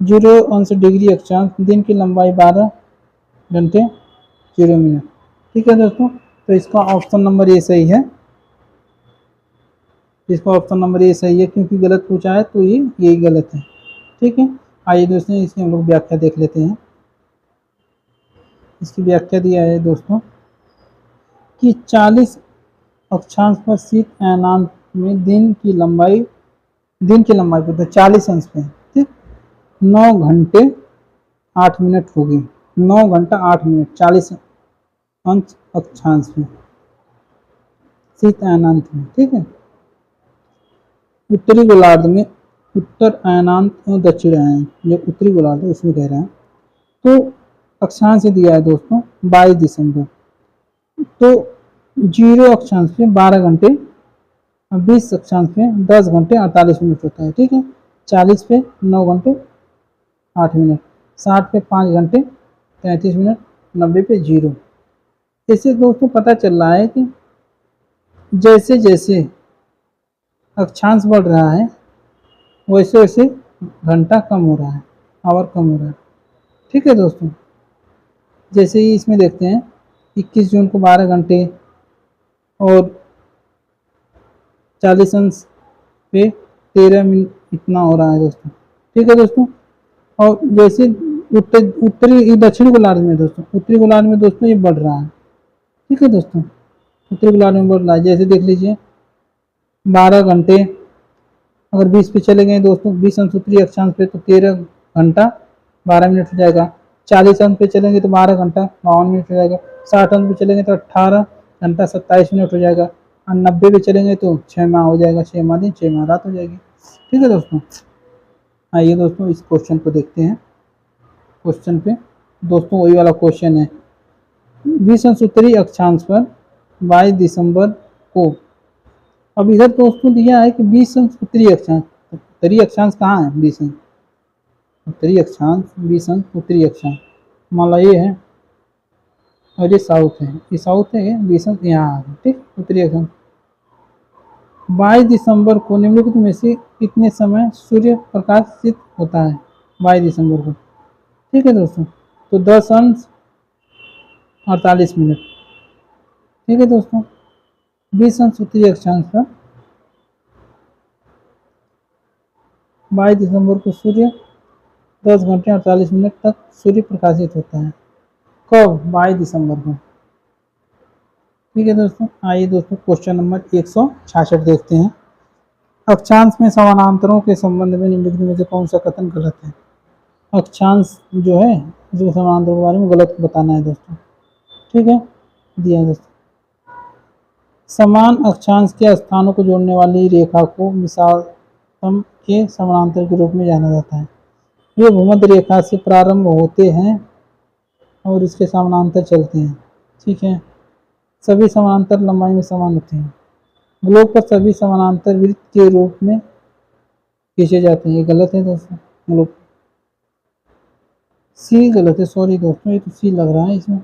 0 अंश डिग्री अक्षांश दिन की लंबाई 12 घंटे 0 मिनट। ठीक है दोस्तों, तो इसका ऑप्शन नंबर ए सही है। इसका ऑप्शन नंबर ए सही है, क्योंकि गलत पूछा है तो ये यही गलत है। ठीक है, आइए दोस्तों इसकी हम लोग व्याख्या देख लेते हैं। इसकी व्याख्या दिया है दोस्तों कि 40 अक्षांश पर शीत अयनांक में दिन की लंबाई पर 40 अंश पे, ठीक, 9 घंटे 8 मिनट होगी। 9 घंटा 8 मिनट 40 अंश अक्षांश में शीत अयनांक में। ठीक है, उत्तरी गोलार्ध में उत्तर अयनांक और दक्षिण अयनांक, जो उत्तरी गोलार्ध है उसमें कह रहे हैं। तो अक्षांश दिया है दोस्तों 22 दिसंबर, तो 0 अक्षांश पे 12 घंटे, 20 अक्षांश पे 10 घंटे 48 मिनट होता है। ठीक है, 40 पे 9 घंटे 8 मिनट, 60 पे 5 घंटे 33 मिनट, 90 पे 0। इससे दोस्तों पता चल रहा है कि जैसे जैसे अक्षांश बढ़ रहा है वैसे वैसे घंटा कम हो रहा है, आवर कम हो रहा है। ठीक है दोस्तों, जैसे ही इसमें देखते हैं 21 जून को 12 घंटे और 40 अंश पे 13 मिनट इतना हो रहा है दोस्तों। ठीक है दोस्तों, और जैसे उत्तरी दक्षिण गोलार्ध में दोस्तों, उत्तरी गोलार्ध में दोस्तों ये बढ़ रहा है। ठीक है दोस्तों, उत्तरी गोलार्ध में बढ़ रहा है। जैसे देख लीजिए 12 घंटे अगर 20 पे चले गए दोस्तों, 20 अंश उत्तरी अक्षांश पे तो 13 घंटा 12 मिनट हो जाएगा। 40 अंश पे चलेंगे तो 12 घंटा 52 मिनट हो जाएगा। 60 अंश पे चलेंगे तो 18 घंटा 27 मिनट हो जाएगा। और 90 पे चलेंगे तो 6 माह हो जाएगा, 6 माह दिन 6 माह रात हो जाएगी। ठीक है दोस्तों, आइए दोस्तों इस क्वेश्चन को देखते हैं। क्वेश्चन पे दोस्तों वही वाला क्वेश्चन है, 20 अंश उत्तरी अक्षांश पर 22 दिसंबर को। अब इधर दोस्तों दिया है कि 20 अंश उत्तरी अक्षांश, उत्तरी अक्षांश कहाँ है? 20 अंश उत्तरी अक्षांश, 20 अंश उत्तरी अक्षांश मान लो ये है और ये साउथ है, ये साउथ है, 20 अंश यहाँ है। ठीक, उत्तरी अक्षांश। 22 दिसंबर को निम्नलिखित में से कितने समय सूर्य प्रकाशित होता है? 22 दिसंबर को। ठीक है दोस्तों, तो 10 अंश 48 मिनट। ठीक है दोस्तों, 20 अंश उत्तरी अक्षांश पर 22 दिसंबर को सूर्य 10 घंटे 48 मिनट तक सूर्य प्रकाशित होता है। कब? 22 दिसंबर को। ठीक है दोस्तों, आइए दोस्तों क्वेश्चन नंबर 166 देखते हैं। अक्षांश में समानांतरों के संबंध में निम्नलिखित में से कौन सा कथन गलत है? अक्षांश जो है जो समानांतरों के बारे में गलत बताना है दोस्तों। ठीक है, दिया है दोस्तों, समान अक्षांश के स्थानों को जोड़ने वाली रेखा को मिसालतम के समानांतर के रूप में जाना जाता है। ये भूमध्य रेखा से प्रारंभ होते हैं और इसके समानांतर चलते हैं। ठीक है, सभी समानांतर लंबाई में समान होते हैं। ग्लोब पर सभी समानांतर वृत्त के रूप में खींचे जाते हैं। ये गलत है दोस्तों, मतलब सी गलत है, सॉरी दोस्तों, ये तो सी लग रहा है इसमें।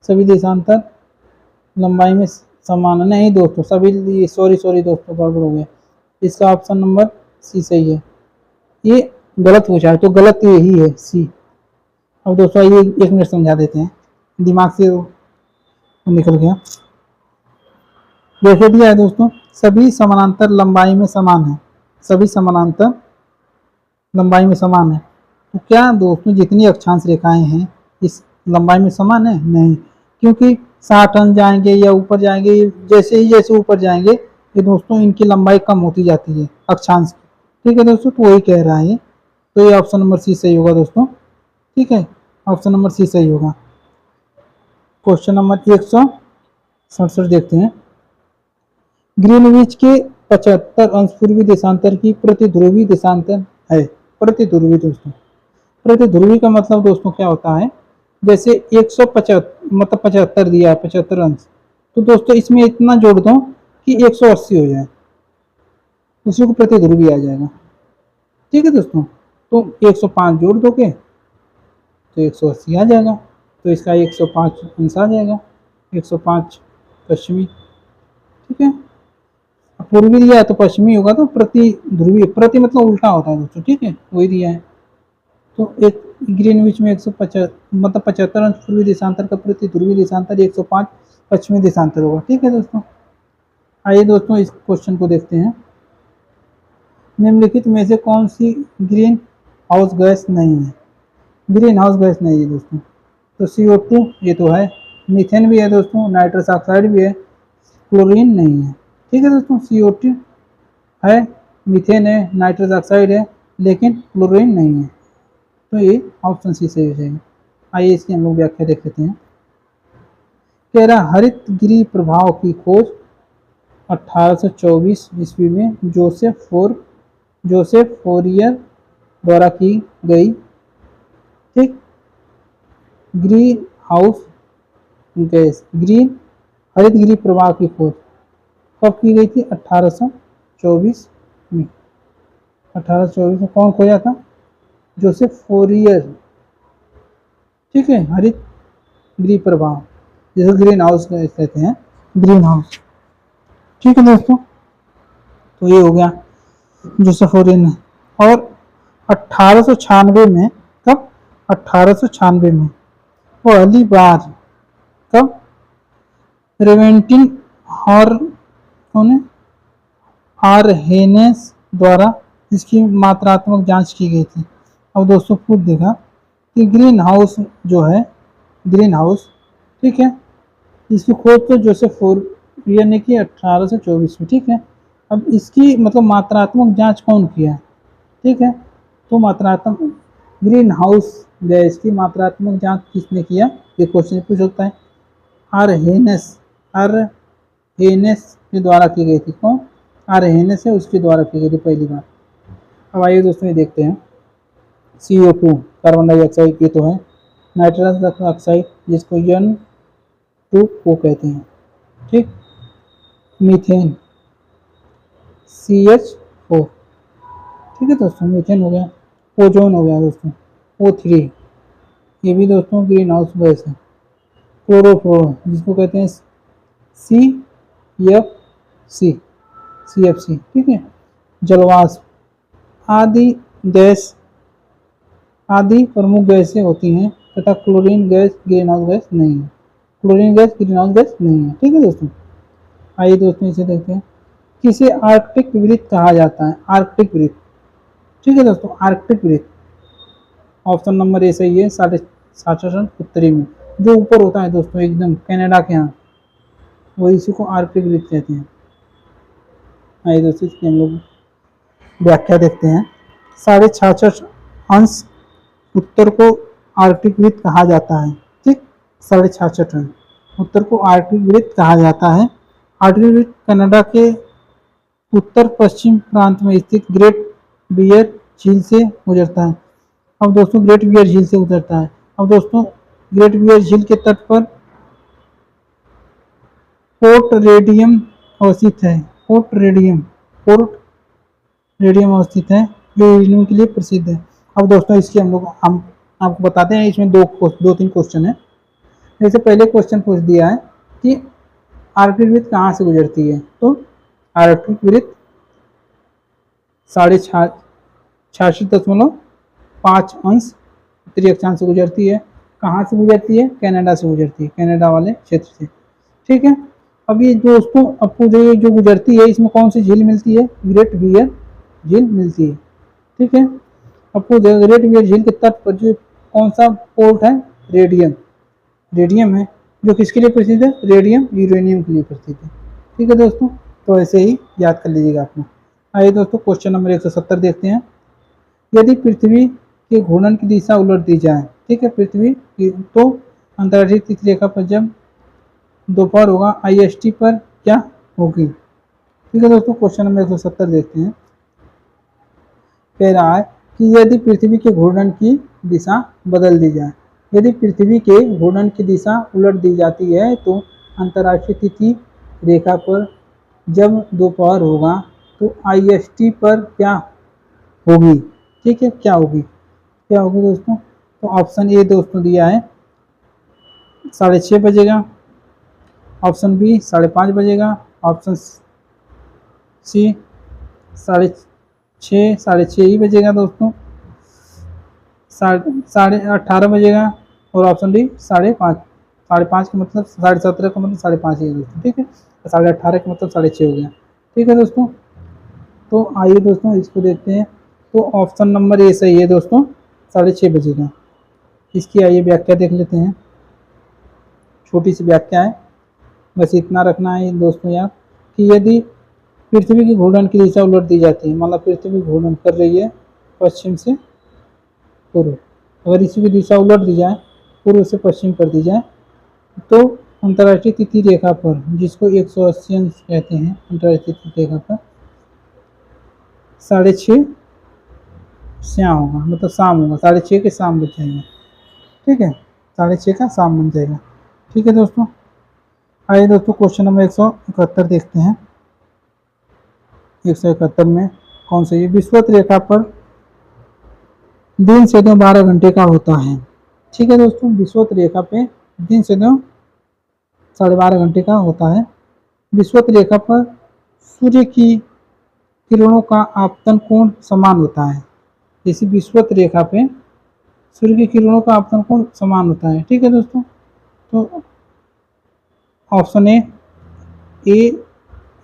सभी देशांतर लंबाई में समान है, नहीं दोस्तों सभी, सॉरी सॉरी दोस्तों, गड़बड़ हो गया। इसका ऑप्शन नंबर सी सही है, ये गलत पूछा है तो गलत यही है, सी। अब दोस्तों ये 1 मिनट समझा देते हैं, दिमाग से निकल गया। जैसे दिया है दोस्तों, सभी समानांतर लंबाई में समान है, सभी समानांतर लंबाई में समान है। तो क्या दोस्तों जितनी अक्षांश रेखाएं हैं इस लंबाई में समान है? नहीं, क्योंकि 60 अंश जाएंगे या ऊपर जाएंगे, जैसे ऊपर जाएंगे ये दोस्तों इनकी लंबाई कम होती जाती है अक्षांश की। ठीक है दोस्तों, तो वही कह रहा है, तो ये ऑप्शन नंबर सी सही होगा दोस्तों। ठीक है, ऑप्शन नंबर सी सही होगा। क्वेश्चन नंबर 167 देखते हैं। ग्रीनविच के 75 अंश पूर्वी देशांतर की प्रतिध्रुवी देशांतर है। प्रतिध्रुवी दोस्तों, प्रतिध्रुवी का मतलब दोस्तों क्या होता है, जैसे 175 मतलब 75 दिया है, 75 अंश, तो दोस्तों इसमें इतना जोड़ दो कि 180 हो जाए, उसी को प्रतिध्रुवी आ जाएगा। ठीक है दोस्तों, तो 105 जोड़ दोगे तो 180 आ जाएगा, तो इसका 105 अंश आ जाएगा, 105 पश्चिमी। ठीक है, पूर्वी दिया है तो पश्चिमी होगा, तो प्रति ध्रुवी, प्रति मतलब उल्टा होता है दोस्तों। ठीक है, वही दिया है, तो एक ग्रीनविच में 150 मतलब 75 अंश पूर्वी देशांतर का प्रति ध्रुवी देशांतर 105 पश्चिमी देशांतर होगा। ठीक है दोस्तों, आइए दोस्तों इस क्वेश्चन को देखते हैं। निम्नलिखित में से कौन सी ग्रीन हाउस गैस नहीं है? ग्रीन हाउस गैस नहीं है दोस्तों, तो CO2 ये तो है, मीथेन भी है दोस्तों, नाइट्रस ऑक्साइड भी है, क्लोरीन नहीं है। ठीक है दोस्तों, CO2 है, मीथेन है, नाइट्रस ऑक्साइड है, लेकिन क्लोरीन नहीं है, तो ये ऑप्शन सी सही हो जाएगा। आइए इसकी हम लोग व्याख्या देख लेते हैं। कह रहा हरित गृह प्रभाव की खोज 1824 ईस्वी में जोसेफ फोरियर द्वारा की गई। ठीक, ग्रीन हाउस गैस, ग्रीन हरित गृह प्रभाव की खोज कब की गई थी? 1824 में। 1824 में कौन खोजा था? Joseph Fourier. ठीक है, हरित गृह प्रभाव, जैसे ग्रीन हाउस कहते हैं, ग्रीन हाउस। ठीक है दोस्तों, तो ये हो गया जोसेफ फोरियर ने। और 1896 में, कब? 1896 में पहली बार, कब? रेवेंटिन आरहेनेस द्वारा इसकी मात्रात्मक जांच की गई थी। अब दोस्तों खुद देखा कि ग्रीन हाउस जो है, ग्रीन हाउस, ठीक है, इसकी खोज तो जोसेफ फोरियर ने की 1824 में। ठीक है, अब इसकी मतलब मात्रात्मक जांच कौन किया? ठीक है, तो मात्रात्मक ग्रीन हाउस गैस की मात्रात्मक जांच किसने किया? ये क्वेश्चन पूछ सकता है। आरहेनेस के द्वारा की गई थी। कौन? आरहेनेस है, उसके द्वारा की गई थी पहली बार। अब आइए दोस्तों ये देखते हैं। CO2 कार्बन डाइऑक्साइड, ये तो है। नाइट्रस ऑक्साइड जिसको N2O कहते हैं। ठीक, मीथेन CH4। ठीक है दोस्तों, मीथेन हो गया। ओजोन हो गया दोस्तों, O3, ये भी दोस्तों ग्रीन हाउस गैस है। क्लोरोफ्लोरो जिसको कहते हैं CFC। ठीक है, जलवाष्प आदि प्रमुख गैसें होती हैं तथा chlorine gas green house gas नहीं है। Chlorine gas green house gas नहीं है। ठीक है दोस्तों, आइए दोस्तों इसे देखते हैं। किसे आर्कटिक वृत्त कहा जाता है? आर्कटिक वृत्त। ठीक है दोस्तों, आर्कटिक वृत्त, ऑप्शन नंबर ए सही है। 67 उत्तरी में जो ऊपर होता है दोस्तों एकदम कनाडा के यहाँ, वो इसी को आर्कटिक वृत्त कहते हैं। आइए दोस्तों इसकी हम लोग व्याख्या देखते हैं। 66.5 अंश उत्तर को आर्कटिक वृत्त कहा जाता है। ठीक, 66.5 अंश उत्तर को आर्कटिक वृत्त कहा जाता है। आर्कटिक वृत्त कनाडा के उत्तर पश्चिम प्रांत में स्थित ग्रेट बियर झील से गुजरता है। अब दोस्तों ग्रेट बियर झील से गुजरता है। अब दोस्तों ग्रेट बियर झील के तट पर पोर्ट रेडियम अवस्थित है। पोर्ट रेडियम अवस्थित है, जो यूरेनियम के लिए प्रसिद्ध है। अब दोस्तों इसके हम आपको बताते हैं, इसमें दो तीन क्वेश्चन है। जैसे पहले क्वेश्चन पूछ दिया है कि आर्कटिक वृत्त कहाँ से गुजरती है, तो आर्कटिक वृत्त 66.5 उत्तरी अक्षांश से गुजरती है। कहाँ से गुजरती है, कनाडा से गुजरती है, कनाडा वाले क्षेत्र से। ठीक है, अब ये दोस्तों आपको जो गुजरती है, इसमें कौन सी झील मिलती है, ग्रेट बियर झील मिलती है। ठीक है, आपको ग्रेट बियर झील के तट पर जो कौन सा पोर्ट है, रेडियम है, जो किसके लिए प्रसिद्ध है, रेडियम यूरेनियम के लिए प्रसिद्ध है। ठीक है दोस्तों, तो ऐसे ही याद कर लीजिएगा आपने। आइए दोस्तों क्वेश्चन नंबर 170 देखते हैं। यदि पृथ्वी के घूर्णन की दिशा उलट दी जाए, ठीक है, पृथ्वी की, तो अंतर्राष्ट्रीय तिथि रेखा पर जब दोपहर होगा IST पर क्या होगी। ठीक है दोस्तों, क्वेश्चन नंबर 170 देखते हैं। कह रहा है कि यदि पृथ्वी के घूर्णन की दिशा बदल दी जाए, यदि पृथ्वी के घूर्णन की दिशा उलट दी जाती है तो अंतर्राष्ट्रीय तिथि रेखा पर जब दोपहर होगा तो IST पर क्या होगी। ठीक है, क्या होगी दोस्तों, तो ऑप्शन ए दोस्तों दिया है 6:30 बजेगा, ऑप्शन बी 5:30 बजेगा, ऑप्शन सी 6:30 ही बजेगा दोस्तों, 18:30 बजेगा, और ऑप्शन डी 5:30। 5:30 का मतलब 17:30 का मतलब 5:30 ही है दोस्तों। ठीक है, 18:30 का मतलब 6:30 हो गया। ठीक है दोस्तों, तो आइए दोस्तों इसको देखते हैं। तो ऑप्शन नंबर ए सही है दोस्तों, 6:30 बजेगा। इसकी आइए व्याख्या देख लेते हैं, छोटी सी व्याख्या है, बस इतना रखना है दोस्तों याद कि यदि पृथ्वी की घूर्णन की दिशा उलट दी जाती है, मतलब पृथ्वी घूर्णन कर रही है पश्चिम से पूर्व, अगर इसी की दिशा उलट दी जाए, पूर्व से पश्चिम कर दी जाए, तो अंतर्राष्ट्रीय तिथि रेखा पर, जिसको 180 अंश कहते हैं, अंतर्राष्ट्रीय तिथि रेखा पर 6:30 श्याम होगा, मतलब शाम होगा, 6:30 के शाम बच जाएगा। ठीक है, 6:30 का शाम बन जाएगा। ठीक है दोस्तों, आइए दोस्तों क्वेश्चन नंबर 171 देखते हैं। 171 में कौन सा, ये विषुवत रेखा पर दिन से 12 घंटे का होता है। ठीक है दोस्तों, विषुवत रेखा पे दिन से 12:30 घंटे का होता है। विषुवत रेखा पर सूर्य की किरणों का आपतन कोण समान होता है। इसी विषुवत रेखा पे सूर्य की किरणों का आपतन कोण समान होता है। ठीक है दोस्तों, तो ऑप्शन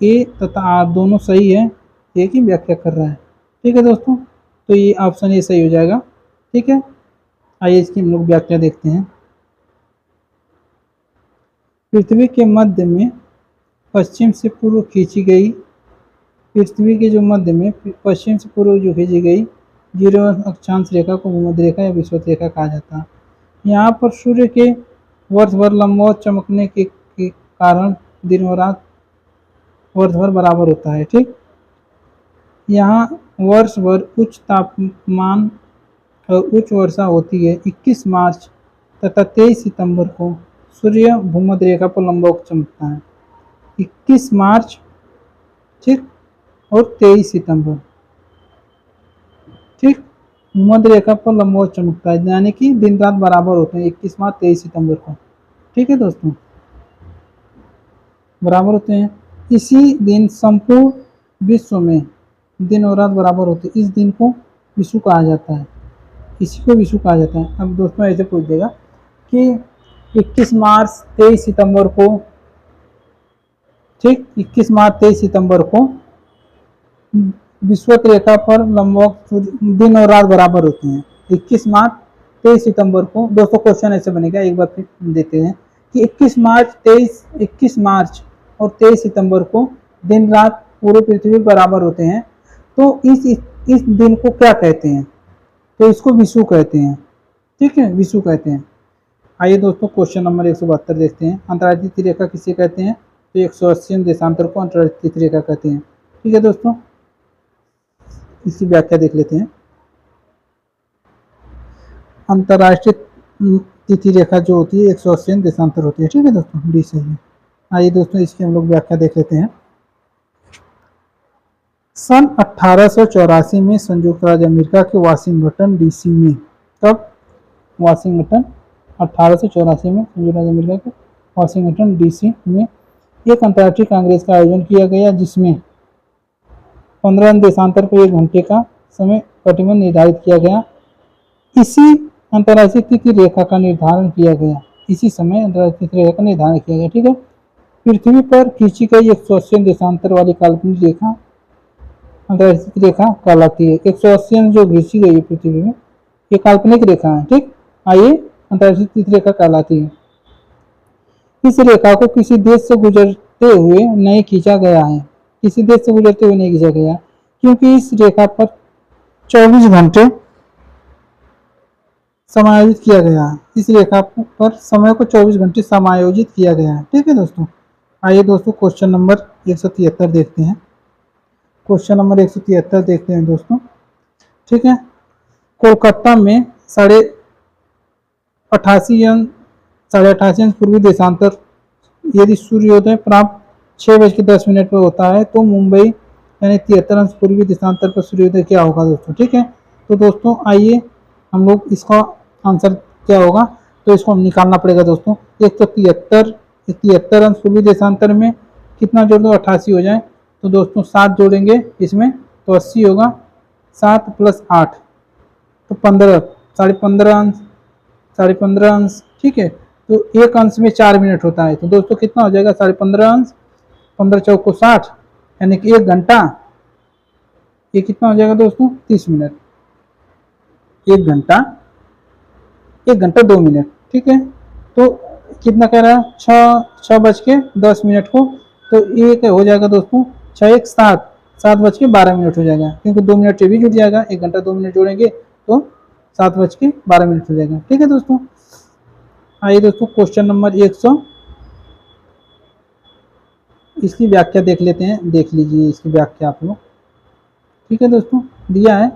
ए तथा आर दोनों सही है, एक ही व्याख्या कर रहा है। ठीक है दोस्तों, तो ये ऑप्शन ए सही हो जाएगा। ठीक है, आइए इसकी हम लोग व्याख्या देखते हैं। पृथ्वी के मध्य में पश्चिम से पूर्व खींची गई, पृथ्वी के जो मध्य में पश्चिम से पूर्व जो खींची गई 0 अक्षांश रेखा को भूमध्य रेखा या विषुवत रेखा कहा जाता है। यहाँ पर सूर्य के वर्ष भर लंबवत चमकने के कारण दिन और रात वर्ष भर बराबर होता है। ठीक, यहाँ वर्ष भर उच्च तापमान और उच्च वर्षा होती है। 21 मार्च तथा 23 सितंबर को सूर्य भूमध्य रेखा पर लंबवत चमकता है। 21 मार्च, ठीक, और 23 सितंबर, ठीक, भूमध्य रेखा पर लंबवत चमकता है, यानी कि दिन रात बराबर होते हैं 21 मार्च 23 सितंबर को। ठीक है दोस्तों, बराबर होते हैं। इसी दिन संपूर्ण विश्व में दिन और रात बराबर होते हैं। इस दिन को विषु कहा जाता है, इसी को विषु कहा जाता है। अब दोस्तों ऐसे पूछ देगा कि 21 मार्च 23 सितंबर को, ठीक, 21 मार्च 23 सितंबर को विषुवत रेखा पर लंबवत दिन और रात बराबर होते हैं। 21 मार्च 23 सितंबर को, दोस्तों क्वेश्चन ऐसे बनेगा, एक बार फिर देते हैं कि 21 मार्च और 23 सितंबर को दिन रात पूरे पृथ्वी बराबर होते हैं, तो इस दिन को क्या कहते हैं, तो इसको विषु कहते हैं। ठीक है, विषु कहते हैं। आइए दोस्तों क्वेश्चन नंबर 172 देखते हैं। अंतर्राष्ट्रीय तिथि रेखा किसे कहते हैं, तो 180 देशांतर को अंतर्राष्ट्रीय तिथि रेखा कहते हैं। ठीक है दोस्तों, इसकी व्याख्या देख लेते हैं। अंतर्राष्ट्रीय तिथि रेखा जो होती है 180 देशांतर होती है। ठीक है दोस्तों, डी सही है। आइए दोस्तों इसकी हम लोग व्याख्या देख लेते हैं। सन 1884 में संयुक्त राज्य अमेरिका के वाशिंगटन डीसी में, कब? वाशिंगटन 1884 में संयुक्त राज्य अमेरिका के वाशिंगटन डीसी में एक अंतर्राष्ट्रीय कांग्रेस का आयोजन किया गया, जिसमें 15 देशांतर पर 1 घंटे का समय कटिबंध निर्धारित किया गया। इसी अंतर्राष्ट्रीय तिथि रेखा का निर्धारण किया गया, इसी समय अंतर्राष्ट्रीय तिथि रेखा का निर्धारण किया गया। ठीक है, पृथ्वी पर खींची गई 180 देशांतर वाली काल्पनिक रेखा अंतर्राष्ट्रीय रेखा कहलाती है। 180 जो खींची गई है पृथ्वी में, ये काल्पनिक रेखा है। ठीक, आइए अंतर्राष्ट्रीय रेखा कहलाती है। इस रेखा को किसी देश से गुजरते हुए नहीं खींचा गया है, किसी देश से गुजरते हुए नहीं खींचा गया, क्योंकि इस रेखा पर 24 घंटे समायोजित किया गया है। इस रेखा पर समय को 24 घंटे समायोजित किया गया है। ठीक है दोस्तों, आइए दोस्तों क्वेश्चन नंबर 173 देखते हैं। क्वेश्चन नंबर 173 देखते हैं दोस्तों। ठीक है, कोलकाता में 88.5 अंश पूर्वी देशांतर यदि सूर्योदय प्राप्त 6:10 पर होता है, तो मुंबई यानी 73 अंश पूर्वी देशांतर पर सूर्योदय क्या होगा दोस्तों। ठीक है, तो दोस्तों आइए हम लोग इसका आंसर क्या होगा, तो इसको हम निकालना पड़ेगा दोस्तों। 173 अंश पूर्वी देशांतर में कितना जोड़ दो, 88 हो जाए, तो दोस्तों 7 जोड़ेंगे इसमें तो 80 होगा, 7 + 8 तो 15, 15.5 अंश, 15.5 अंश। ठीक है, तो एक अंश में 4 मिनट होता है, तो दोस्तों कितना हो जाएगा, 15.5 अंश, 15 चौको 60, यानी कि 1 घंटा, ये कितना हो जाएगा दोस्तों, 30 मिनट। 1 घंटा 2 मिनट। ठीक है, तो कितना कह रहा है, 6:10 को, तो ये हो जाएगा दोस्तों 6 1 7, 7:12 हो जाएगा, क्योंकि 2 मिनट ये भी जुड़ जाएगा, 1 घंटा 2 मिनट जोड़ेंगे तो 7:12 हो जाएगा। ठीक है दोस्तों, आइए दोस्तों क्वेश्चन नंबर 100, इसकी व्याख्या देख लेते हैं, देख लीजिए इसकी व्याख्या आप लोग। ठीक है दोस्तों, दिया है,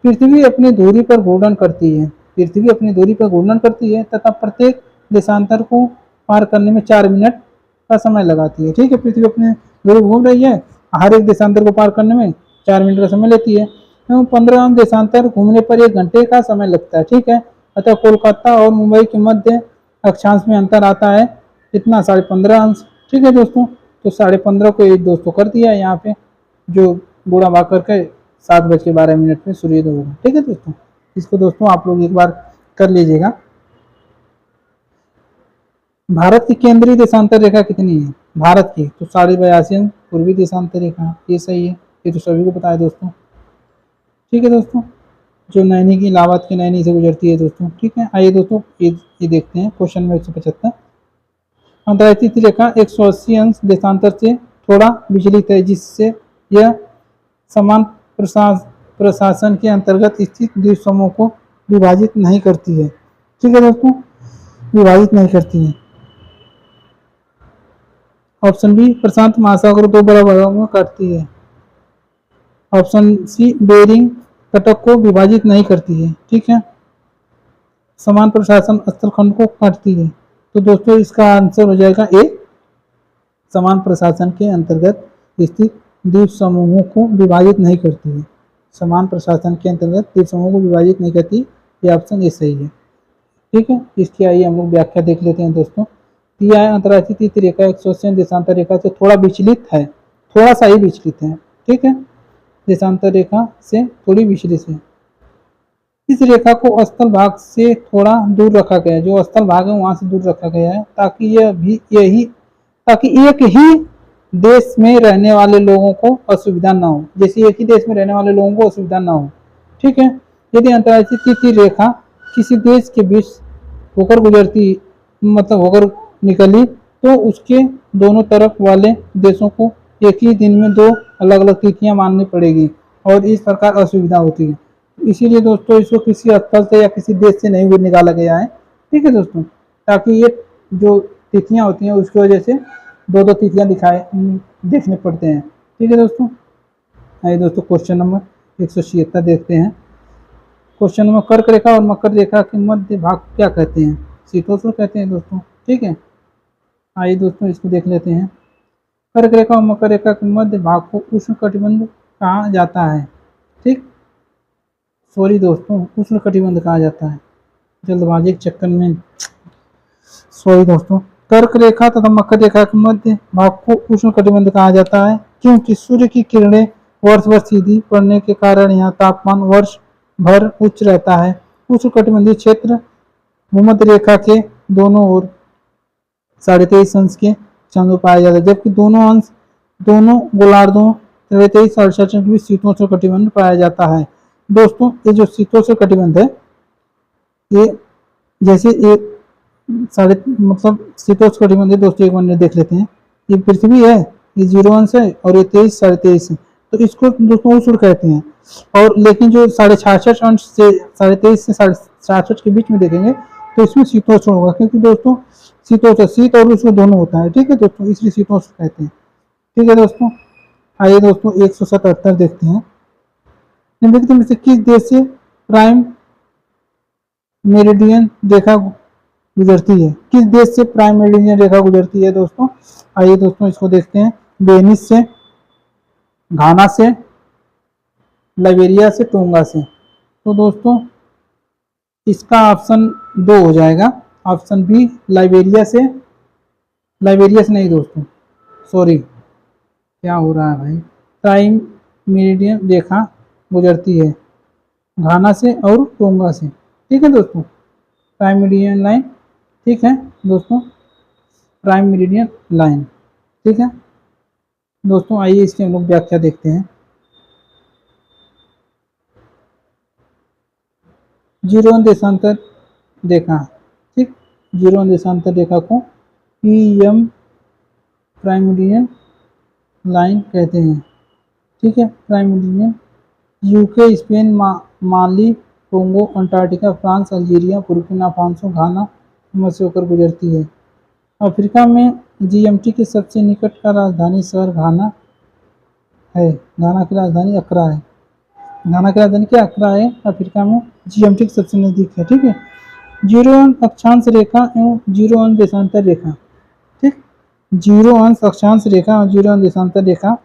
पृथ्वी अपनी दूरी पर घूर्णन करती है, पृथ्वी अपनी दूरी पर घूर्णन करती है तथा प्रत्येक देशांतर को पार करने में 4 मिनट का समय लगाती है। ठीक है, पृथ्वी अपनी दूरी घूम रही है, हर एक देशांतर को पार करने में 4 मिनट का समय लेती है, एवं 15 देशांतर घूमने पर 1 घंटे का समय लगता है। ठीक है, अतः कोलकाता और मुंबई के मध्य अक्षांश में अंतर आता है कितना, 15.5 अंश। ठीक है दोस्तों, तो 15.5 को एक दोस्तों कर दिया है यहाँ पे, जो बूढ़ा भाग करके 7:12 में सूर्योदय होगा। ठीक है दोस्तों, इसको दोस्तों आप लोग एक बार कर लीजिएगा। भारत की केंद्रीय देशांतर रेखा कितनी है, भारत की तो 82.5 अंश पूर्वी देशांतर रेखा, ये सही है, ये तो सभी को पता है दोस्तों। ठीक है दोस्तों, जो नैनी की इलाहाबाद के नैनी से गुजरती है दोस्तों। ठीक है, आइए दोस्तों ये देखते हैं क्वेश्चन में 175। अंतर्राष्ट्रीय रेखा 180 अंश देशांतर से थोड़ा विचलित है, जिससे यह समान प्रशासन के अंतर्गत स्थित द्वीप समूह को विभाजित नहीं करती है। ठीक है दोस्तों, विभाजित नहीं करती है। ऑप्शन बी, प्रशांत महासागर को 2 बड़े भागों में काटती है। ऑप्शन सी, बेरिंग कटक को विभाजित नहीं करती है। ठीक है, समान प्रशासन स्थल खंड को काटती है, तो दोस्तों इसका आंसर हो जाएगा ए, समान प्रशासन के अंतर्गत स्थित द्वीप समूहों को विभाजित नहीं करती है, समान प्रशासन के अंतर्गत द्वीप समूहों को विभाजित नहीं करती, ये ऑप्शन ए सही है। ठीक है, इसकी आइए हम लोग व्याख्या देख लेते हैं दोस्तों। दिया है, अंतर्राष्ट्रीय तिथि रेखा 180 देशांतर रेखा से थोड़ा विचलित है, थोड़ा सा ही विचलित है। ठीक है, देशांतर रेखा से थोड़ी विचलित है। इस रेखा को स्थल भाग से थोड़ा दूर रखा गया है, जो स्थल भाग है वहां से दूर रखा गया है, ताकि एक ही देश में रहने वाले लोगों को असुविधा ना हो, जैसे एक ही देश में रहने वाले लोगों को असुविधा ना हो। ठीक है, यदि अंतर्राष्ट्रीय तिथि रेखा किसी देश के बीच होकर गुजरती, मतलब होकर निकली, तो उसके दोनों तरफ वाले देशों को एक ही दिन में 2 अलग अलग तिथियां माननी पड़ेगी, और इस प्रकार असुविधा होती है। इसीलिए दोस्तों इसको किसी स्थल से या किसी देश से नहीं निकाला गया है। ठीक है दोस्तों, ताकि ये जो तिथियां होती हैं उसकी वजह से 2 तिथियां देखने पड़ते हैं। ठीक है दोस्तों, आइए दोस्तों क्वेश्चन नंबर 176 देखते हैं। क्वेश्चन नंबर, कर्क रेखा और मकर रेखा के मध्य भाग क्या कहते हैं, शीतोष्ण कहते हैं दोस्तों। ठीक है, आइए दोस्तों इसको देख लेते हैं। कर्क रेखा और मकर रेखा के मध्य भाग को उष्ण कटिबंध कहा जाता है। ठीक, सॉरी दोस्तों, उष्ण कटिबंध कहा जाता है। जल्दबाजी के चक्कर में सॉरी दोस्तों। कर्क रेखा तथा मकर रेखा के मध्य भाग को उष्ण कटिबंध कहा जाता है, क्योंकि सूर्य की किरणें वर्ष भर सीधी पड़ने के कारण यहाँ तापमान वर्ष भर उच्च रहता है। उष्ण कटिबंधीय क्षेत्र भूमध्य रेखा के दोनों ओर 23.5 अंश के चांद पाया जाता है, जबकि दोनों गोलार्धों 23-67 अंश के बीच शीतोष्ण कटिबंध पाया जाता है। दोस्तों ये जो शीतोष्ण कटिबंध है, ये जैसे एक साढ़े मतलब शीतोष्ण कटिबंध है दोस्तों, एक बार देख लेते हैं। ये पृथ्वी है, ये 0 अंश है और ये 23-23.5 है, तो इसको दोस्तों उष्ण कहते हैं। और लेकिन जो 66.5 अंश से 23.5 से 66 के बीच में देखेंगे तो इसमें शीतोष्ण होगा, क्योंकि दोस्तों शीत और उष्ण दोनों होता है। ठीक है दोस्तों, इसलिए शीतोष्ण कहते हैं। ठीक है दोस्तों, आइए दोस्तों 177 देखते हैं। निम्नलिखित में से किस देश से प्राइम मेरिडियन रेखा गुजरती है? किस देश से प्राइम मेरिडियन रेखा गुजरती है दोस्तों? आइए दोस्तों इसको देखते हैं। बेनिस से, घाना से, लाइबेरिया से, टोंगा से। तो दोस्तों इसका ऑप्शन 2 हो जाएगा, ऑप्शन बी लाइबेरिया से नहीं दोस्तों, सॉरी क्या हो रहा है भाई, प्राइम मेरिडियन रेखा गुजरती है घाना से और टोंगा से। ठीक है दोस्तों, प्राइम मेरिडियन लाइन। ठीक है दोस्तों, प्राइम मेरिडियन लाइन। ठीक है दोस्तों, आइए इसकी हम लोग व्याख्या देखते हैं। 0 देशांतर रेखा, ठीक, 0 देशांतर रेखा को PM प्राइम मेरिडियन लाइन कहते हैं। ठीक है, prime meridian UK, Spain, Mali, Togo, Antarctica, France, Algeria, Burkina Faso, Ghana से होकर गुजरती है। अफ्रीका में GMT के सबसे निकट का राजधानी शहर घाना है। घाना की राजधानी अक्रा है। घाना की राजधानी क्या अक्रा है, अफ्रीका में GMT के सबसे नजदीक है। ठीक है, 0 अंश अक्षांश रेखा एवं 0 अंश देशांतर रेखा। ठीक, 0 अंश अक्षांश रेखा और 0 अंश देशांतर रेखा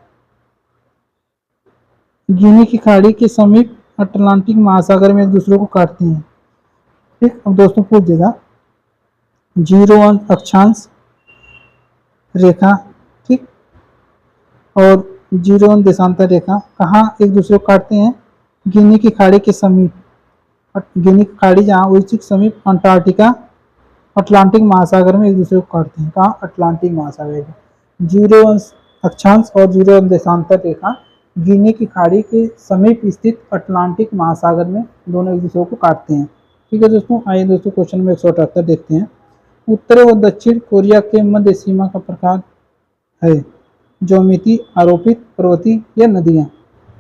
गिनी की खाड़ी के समीप अटलांटिक महासागर में एक दूसरे को काटते हैं। ठीक, अब दोस्तों पूछ देगा 0 अंश अक्षांश रेखा, ठीक, और 0 अंश देशांतर रेखा कहाँ एक दूसरे को काटते हैं? गिनी की खाड़ी के समीप, गिनी की खाड़ी जहाँ उसी के समीप अंटार्कटिका अटलांटिक महासागर में एक दूसरे को काटते हैं। कहाँ? अटलांटिक महासागर में। 0 अंश अक्षांश और 0 अंश देशांतर रेखा गिनी की खाड़ी के समीप स्थित अटलांटिक महासागर में दोनों एक दूसरे को काटते हैं। ठीक है दोस्तों, आइए दोस्तों क्वेश्चन नंबर 178 देखते हैं। उत्तर व दक्षिण कोरिया के मध्य सीमा का प्रकार है ज्योमिति, आरोपित, पर्वतीय या नदियाँ।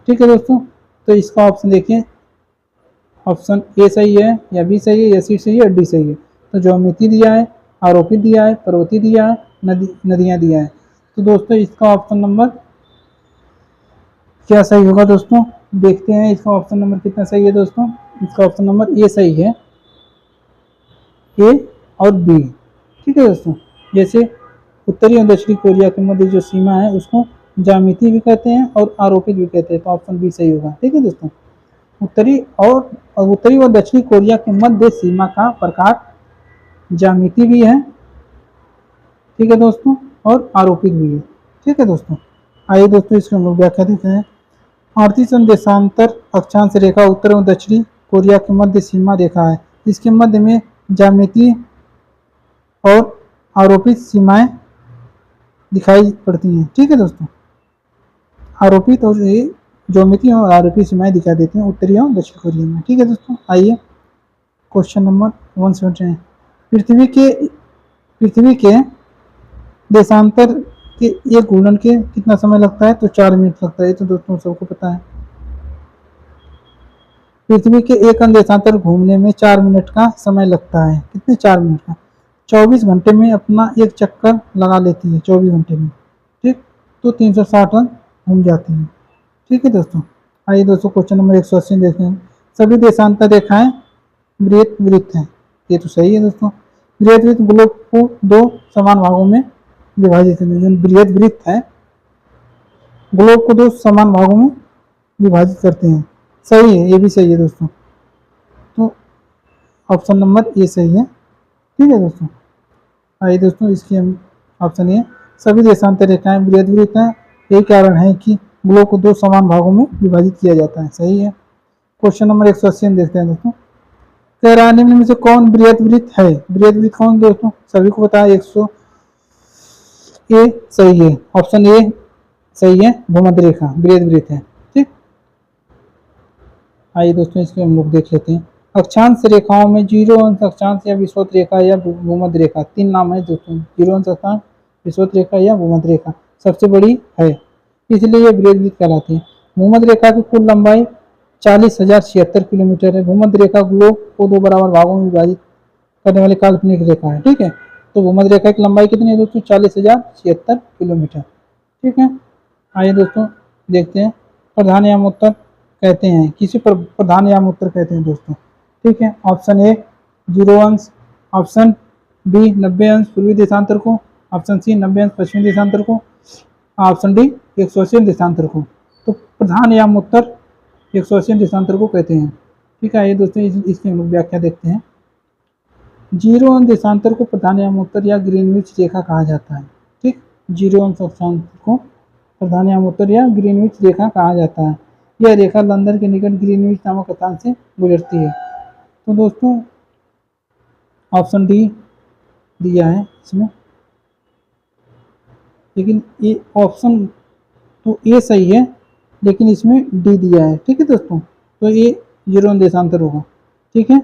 ठीक है दोस्तों, तो इसका ऑप्शन देखिए, ऑप्शन ए सही है या बी सही है या सी सही है या डी सही है। तो ज्योमिति दिया है, आरोपित दिया है, पर्वतीय दिया है, नदियाँ दिया है। तो दोस्तों इसका ऑप्शन नंबर क्या सही होगा दोस्तों? देखते हैं इसका ऑप्शन नंबर कितना सही है दोस्तों। इसका ऑप्शन नंबर ए सही है, ए और बी। ठीक है दोस्तों, जैसे उत्तरी और दक्षिणी कोरिया के मध्य जो सीमा है उसको ज्यामिति भी कहते हैं और आरोपित भी कहते हैं, तो ऑप्शन बी सही होगा। ठीक है दोस्तों, उत्तरी और दक्षिणी कोरिया के मध्य सीमा का प्रकार ज्यामिति भी है। ठीक है दोस्तों, और आरोपित भी है। ठीक है दोस्तों, आइए दोस्तों इसकी हम लोग व्याख्या देखते हैं। 38 देशांतर अक्षांश रेखा उत्तर एवं दक्षिणी कोरिया के मध्य सीमा रेखा है। इसके मध्य में ज्यामिति और आरोपित सीमाएं दिखाई पड़ती हैं। ठीक है दोस्तों, आरोपित और ज्योमिति और आरोपित सीमाएं दिखाई देती हैं उत्तरी और दक्षिण कोरिया में। ठीक है दोस्तों, आइए क्वेश्चन नंबर 179। पृथ्वी के देशांतर के एक घूर्णन के कितना समय लगता है? तो 4 मिनट लगता है। तो दोस्तों सबको पता है, पृथ्वी के एक देशांतर घूमने में 4 मिनट का समय लगता है। कितने? 4 मिनट का। 24 घंटे में अपना एक चक्कर लगा लेती है, 24 घंटे में। ठीक, तो 360 रन घूम जाती है। ठीक है दोस्तों, आइए दोस्तों क्वेश्चन नंबर 180 देखते हैं। सभी देशांतर रेखाएं बृहत वृत्त हैं। ये तो सही है दोस्तों। बृहत वृत्त ग्लोब को 2 समान भागों में विभाजित है। बृहत वृत्त है ग्लोब को 2 समान भागों में विभाजित करते हैं। सही है, ये भी सही है दोस्तों। तो ऑप्शन नंबर ए सही है। ठीक है दोस्तों, आइए दोस्तों इसके हम ऑप्शन ए, सभी देशांतर रेखाएं बृहद वृत्त हैं, यही कारण है कि गोलों को दो समान भागों में विभाजित किया जाता है। सही है। क्वेश्चन नंबर 180 में देखते हैं दोस्तों, कह रहा है निम्न में से कौन बृहद वृत्त है। बृहद वृत्त कौन दोस्तों, सभी को पता है 100 ए सही है, ऑप्शन ए सही है, भूमध्य रेखा बृहद वृत्त है। ठीक, आइए दोस्तों इसके हम लोग देख लेते हैं। अक्षांश रेखाओं में 0 अंश अक्षांश या विषुवत रेखा या भूमध्य रेखा, तीन नाम है दोस्तों, 0 अंश अक्षांश, विषुवत रेखा या भूमध्य रेखा, सबसे बड़ी है, इसलिए यह बृहद वृत्त कहलाती है। भूमध्य रेखा की कुल लंबाई 40,076 किलोमीटर है। भूमध्य रेखा ग्लोब को दो बराबर भागों में विभाजित करने वाली काल्पनिक रेखा है। ठीक है, तो भूमध्य रेखा की लंबाई कितनी है दोस्तों, 40,076 किलोमीटर। ठीक है, आइए दोस्तों देखते हैं। प्रधान यामोत्तर कहते हैं, किसी पर प्रधान यामोत्तर कहते हैं दोस्तों। ठीक है, ऑप्शन ए 0 अंश, ऑप्शन बी 90 अंश पूर्वी देशांतर को, ऑप्शन सी 90 अंश पश्चिमी देशांतर को, ऑप्शन डी 180 देशांतर को। तो प्रधान यामोत्तर 180 देशांतर को कहते हैं। ठीक है, ये दोस्तों इसकी हम लोग व्याख्या देखते हैं। 0 अंश देशांतर को प्रधान यामोत्तर या ग्रीनविच रेखा कहा जाता है। ठीक, 0 अंश अक्षांश को प्रधान यामोत्तर या ग्रीनविच रेखा कहा जाता है। यह रेखा लंदन के निकट ग्रीनविच नामक अक्षांश से गुजरती है। तो दोस्तों ऑप्शन डी दिया है इसमें, लेकिन ये ऑप्शन तो ए सही है, लेकिन इसमें डी दिया है। ठीक है दोस्तों, तो ये 0 अंश देशांतर होगा। ठीक है,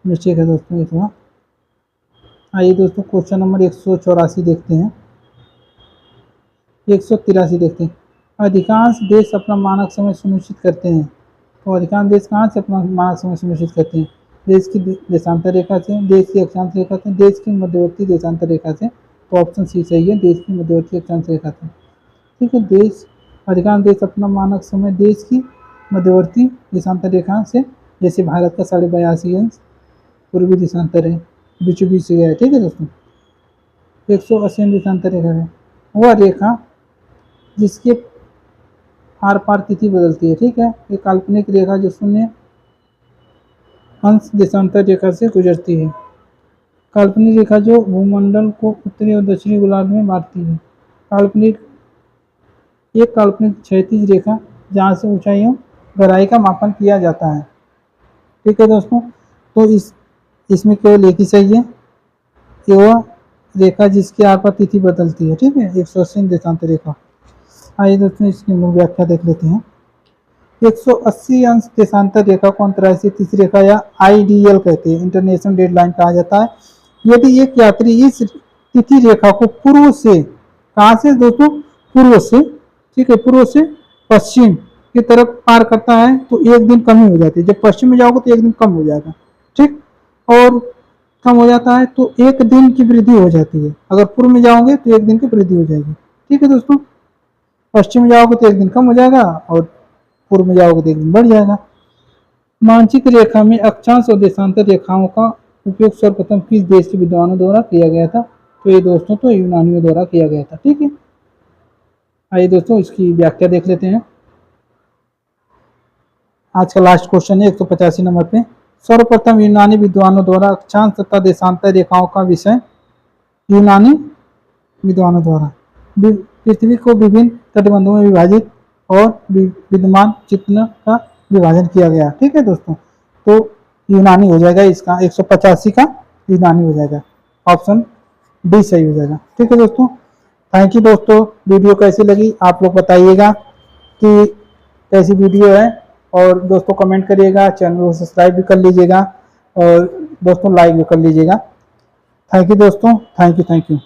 मिस्टेक है दोस्तों ये थोड़ा। आइए दोस्तों क्वेश्चन नंबर 184 देखते हैं, 183 देखते हैं। अधिकांश देश अपना मानक समय सुनिश्चित करते हैं। तो अधिकांश देश कहाँ से अपना मानक समय सुनिश्चित करते हैं, देश की देशांतर रेखा से, देश की अक्षांश रेखा से, देश की मध्यवर्ती देशांतर रेखा से। तो ऑप्शन सी सही है, देश की मध्यवर्ती अक्षांश रेखा से। ठीक है, देश अधिकांश देश अपना मानक समय देश की मध्यवर्ती देशांतर रेखा से, जैसे भारत का 82.5 अंश पूर्वी देशांतर है, बीचों बीच है। ठीक है दोस्तों, 180 देशांतर रेखा है वह रेखा जिसके आर पार तिथि बदलती है। ठीक है, ये काल्पनिक रेखा जो 0 अंश देशांतर रेखा से गुजरती है। काल्पनिक रेखा जो भूमंडल को उत्तरी और दक्षिणी गोलार्ध में बांटती है। एक काल्पनिक क्षैतिज रेखा जहाँ से ऊंचाइयों गहराई का मापन किया जाता है। ठीक है दोस्तों, तो इसमें केवल एक ही सही है, कि वह रेखा जिसकी आर पार तिथि बदलती है। ठीक है, 180 देशांतर रेखा। आइए दोस्तों इसकी हम लोग व्याख्या देख लेते हैं। 180 अंश देशांतर रेखा को अंतर्राष्ट्रीय तिथि रेखा या IDL कहते हैं, इंटरनेशनल डेडलाइन कहा जाता है। यदि एक यात्री इस तिथि रेखा को पूर्व से, कहाँ से दोस्तों, पूर्व से, ठीक है, पूर्व से पश्चिम की तरफ पार करता है तो एक दिन कम ही हो जाती है। जब पश्चिम में जाओगे तो एक दिन कम हो जाएगा। ठीक, और कम हो जाता है तो एक दिन की वृद्धि हो जाती है। अगर पूर्व में जाओगे तो एक दिन की वृद्धि हो जाएगी। ठीक है दोस्तों, पश्चिम में जाओगे तो एक दिन कम हो जाएगा और पूर्व में जाओगे तो एक दिन बढ़ जाएगा। मानचित्र रेखा में अक्षांश और देशांतर रेखाओं का उपयोग सर्वप्रथम किस देश के विद्वानों द्वारा किया गया था। तो ये दोस्तों तो यूनानियों द्वारा किया गया था। ठीक है, आइए दोस्तों इसकी व्याख्या देख लेते हैं। आज का लास्ट क्वेश्चन है 185 नंबर पे। सर्वप्रथम यूनानी विद्वानों द्वारा अक्षांश तथा देशांतर रेखाओं का विषय, यूनानी विद्वानों द्वारा पृथ्वी को विभिन्न तटबंधों में विभाजित और विद्यमान चित्रण का विभाजन किया गया। ठीक है दोस्तों, तो यूनानी हो जाएगा इसका, 185 का यूनानी हो जाएगा, ऑप्शन डी सही हो जाएगा। ठीक है दोस्तों, थैंक यू दोस्तों। वीडियो कैसी लगी आप लोग बताइएगा कि कैसी वीडियो है, और दोस्तों कमेंट करिएगा, चैनल को सब्सक्राइब भी कर लीजिएगा और दोस्तों लाइक भी कर लीजिएगा। थैंक यू दोस्तों, थैंक यू।